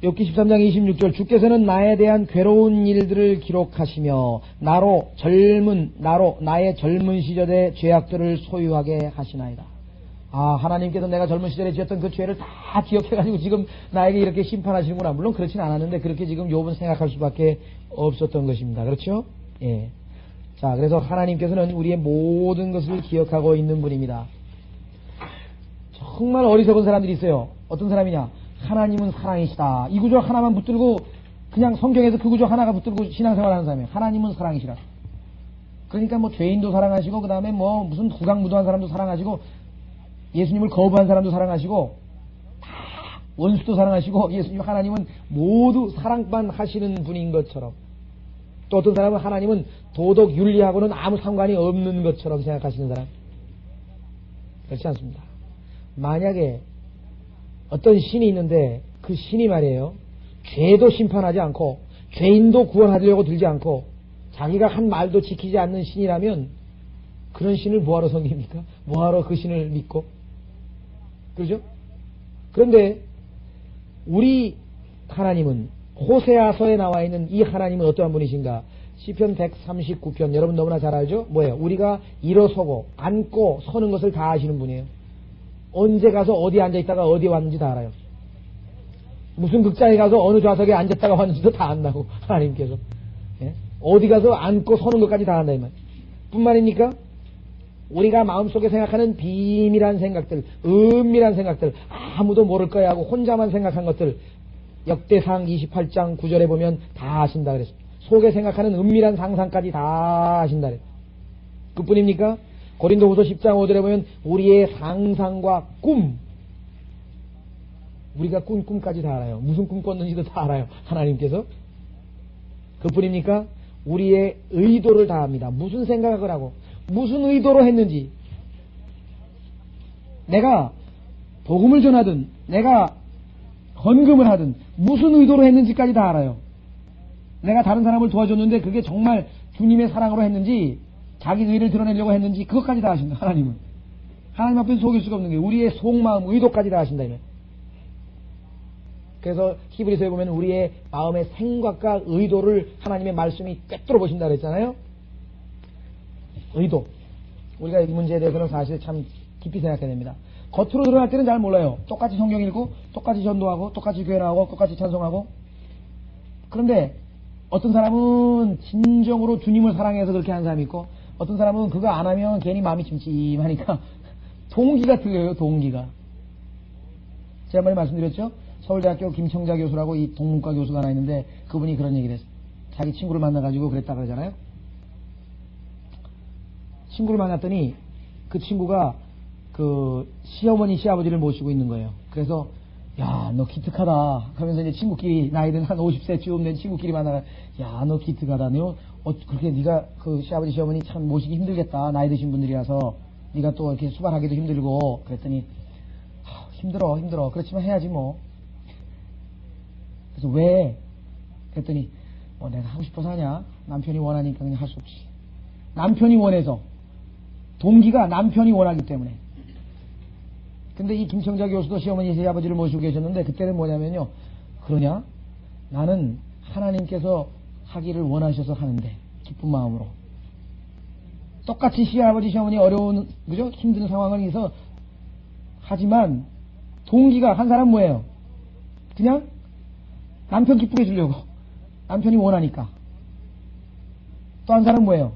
욥기 13장 26절 주께서는 나에 대한 괴로운 일들을 기록하시며 나의 젊은 시절의 죄악들을 소유하게 하시나이다. 아 하나님께서 내가 젊은 시절에 지었던 그 죄를 다 기억해가지고 지금 나에게 이렇게 심판하시는구나. 물론 그렇진 않았는데 그렇게 지금 욥은 생각할 수밖에 없었던 것입니다. 그렇죠? 예. 자 그래서 하나님께서는 우리의 모든 것을 기억하고 있는 분입니다. 정말 어리석은 사람들이 있어요. 어떤 사람이냐 하나님은 사랑이시다. 이 구조 하나만 붙들고 그냥 성경에서 그 구조 하나가 붙들고 신앙생활하는 사람이에요. 하나님은 사랑이시라. 그러니까 뭐 죄인도 사랑하시고 그 다음에 뭐 무슨 후강무도한 사람도 사랑하시고 예수님을 거부한 사람도 사랑하시고 다 원수도 사랑하시고 예수님 하나님은 모두 사랑만 하시는 분인 것처럼 또 어떤 사람은 하나님은 도덕 윤리하고는 아무 상관이 없는 것처럼 생각하시는 사람 그렇지 않습니다. 만약에 어떤 신이 있는데 그 신이 말이에요 죄도 심판하지 않고 죄인도 구원하려고 들지 않고 자기가 한 말도 지키지 않는 신이라면 그런 신을 뭐하러 섬깁니까? 뭐하러 그 신을 믿고 그러죠? 그런데 우리 하나님은 호세아서에 나와 있는 이 하나님은 어떠한 분이신가? 시편 139편 여러분 너무나 잘 알죠? 뭐예요? 우리가 일어서고 앉고 서는 것을 다 아시는 분이에요. 언제 가서 어디 앉아있다가 어디 왔는지 다 알아요. 무슨 극장에 가서 어느 좌석에 앉았다가 왔는지도 다 안다고 하나님께서 예? 어디 가서 앉고 서는 것까지 다 안다 이 말 뿐만입니까? 우리가 마음속에 생각하는 비밀한 생각들 은밀한 생각들 아무도 모를 거야 하고 혼자만 생각한 것들 역대상 28장 9절에 보면 다 아신다 그랬습니다. 속에 생각하는 은밀한 상상까지 다 하신다. 그뿐입니까? 고린도후서 10장 5절에 보면 우리의 상상과 꿈, 우리가 꾼 꿈까지 다 알아요. 무슨 꿈 꿨는지도 다 알아요. 하나님께서. 그뿐입니까? 우리의 의도를 다 합니다. 무슨 생각을 하고 무슨 의도로 했는지, 내가 복음을 전하든 내가 헌금을 하든 무슨 의도로 했는지까지 다 알아요. 내가 다른 사람을 도와줬는데 그게 정말 주님의 사랑으로 했는지 자기 의를 드러내려고 했는지 그것까지 다 아신다. 하나님은. 하나님 앞에서 속일 수가 없는 게 우리의 속마음 의도까지 다 아신다면. 그래서 히브리서에 보면 우리의 마음의 생각과 의도를 하나님의 말씀이 꿰뚫어 보신다 그랬잖아요. 의도. 우리가 이 문제에 대해서는 사실 참 깊이 생각해야 됩니다. 겉으로 드러날 때는 잘 몰라요. 똑같이 성경 읽고 똑같이 전도하고 똑같이 교회 나오고 똑같이 찬송하고. 그런데 어떤 사람은 진정으로 주님을 사랑해서 그렇게 하는 사람이 있고, 어떤 사람은 그거 안 하면 괜히 마음이 찜찜하니까 동기가 틀려요. 동기가. 지난번에 말씀드렸죠. 서울대학교 김청자 교수라고 이 동문과 교수가 하나 있는데 그분이 그런 얘기를 했어요. 자기 친구를 만나가지고 그랬다 그러잖아요. 친구를 만났더니 그 친구가 그 시어머니 시아버지를 모시고 있는 거예요. 그래서 야, 너 기특하다 하면서 이제 친구끼리, 나이든 한 50세쯤 된 친구끼리 만나가, 야, 너 기특하다. 너 그렇게 네가 그 시아버지 시어머니 참 모시기 힘들겠다. 나이 드신 분들이라서 네가 또 이렇게 수발하기도 힘들고. 그랬더니 힘들어. 그렇지만 해야지 뭐. 그래서 왜? 그랬더니 내가 하고 싶어서 하냐? 남편이 원하니까 그냥 할 수 없지. 남편이 원해서. 동기가 남편이 원하기 때문에. 근데 이 김청자 교수도 시어머니 시아버지를 모시고 계셨는데 그때는 뭐냐면요. 그러냐? 나는 하나님께서 하기를 원하셔서 하는데 기쁜 마음으로. 똑같이 시아버지 시어머니 어려운, 그죠? 힘든 상황에서 하지만 동기가 한 사람 뭐예요? 그냥 남편 기쁘게 해주려고. 남편이 원하니까. 또 한 사람 뭐예요?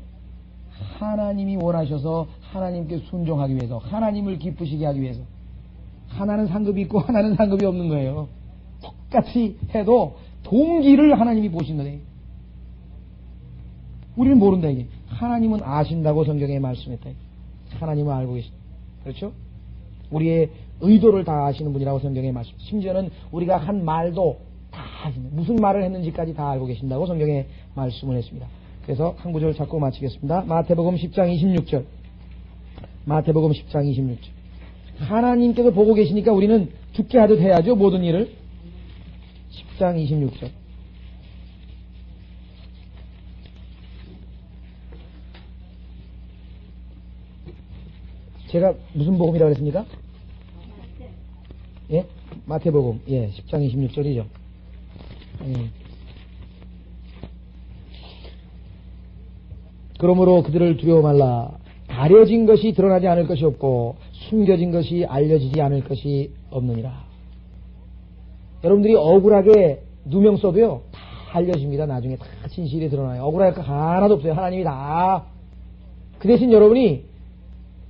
하나님이 원하셔서 하나님께 순종하기 위해서, 하나님을 기쁘시게 하기 위해서. 하나는 상급이 있고 하나는 상급이 없는 거예요. 똑같이 해도 동기를 하나님이 보신 거예요. 우리는 모른다 이게. 하나님은 아신다고 성경에 말씀했다. 하나님은 알고 계신다. 그렇죠? 우리의 의도를 다 아시는 분이라고 성경에 말씀. 심지어는 우리가 한 말도 다 아십니다. 무슨 말을 했는지까지 다 알고 계신다고 성경에 말씀을 했습니다. 그래서 한 구절 잡고 마치겠습니다. 마태복음 10장 26절. 마태복음 10장 26절. 하나님께서 보고 계시니까 우리는 죽게 하듯 해야죠. 모든 일을. 10장 26절. 제가 무슨 복음이라고 그랬습니까? 예? 마태복음. 예, 10장 26절이죠. 예. 그러므로 그들을 두려워 말라. 가려진 것이 드러나지 않을 것이 없고 숨겨진 것이 알려지지 않을 것이 없느니라. 여러분들이 억울하게 누명 써도요 다 알려집니다. 나중에 다 진실이 드러나요. 억울할 거 하나도 없어요. 하나님이 다. 그 대신 여러분이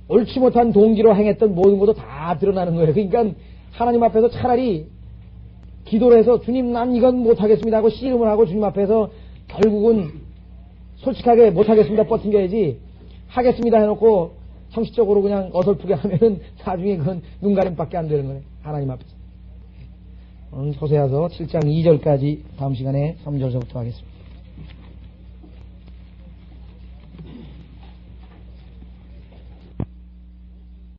옳지 못한 동기로 행했던 모든 것도 다 드러나는 거예요. 그러니까 하나님 앞에서 차라리 기도를 해서 주님 난 이건 못하겠습니다 하고 씨름을 하고 주님 앞에서 결국은 솔직하게 못하겠습니다 버틴겨야지, 하겠습니다 해놓고 형식적으로 그냥 어설프게 하면은 나중에 그건 눈가림밖에 안 되는 거예요. 하나님 앞에서. 호세아서 7장 2절까지 다음 시간에 3절서부터 하겠습니다.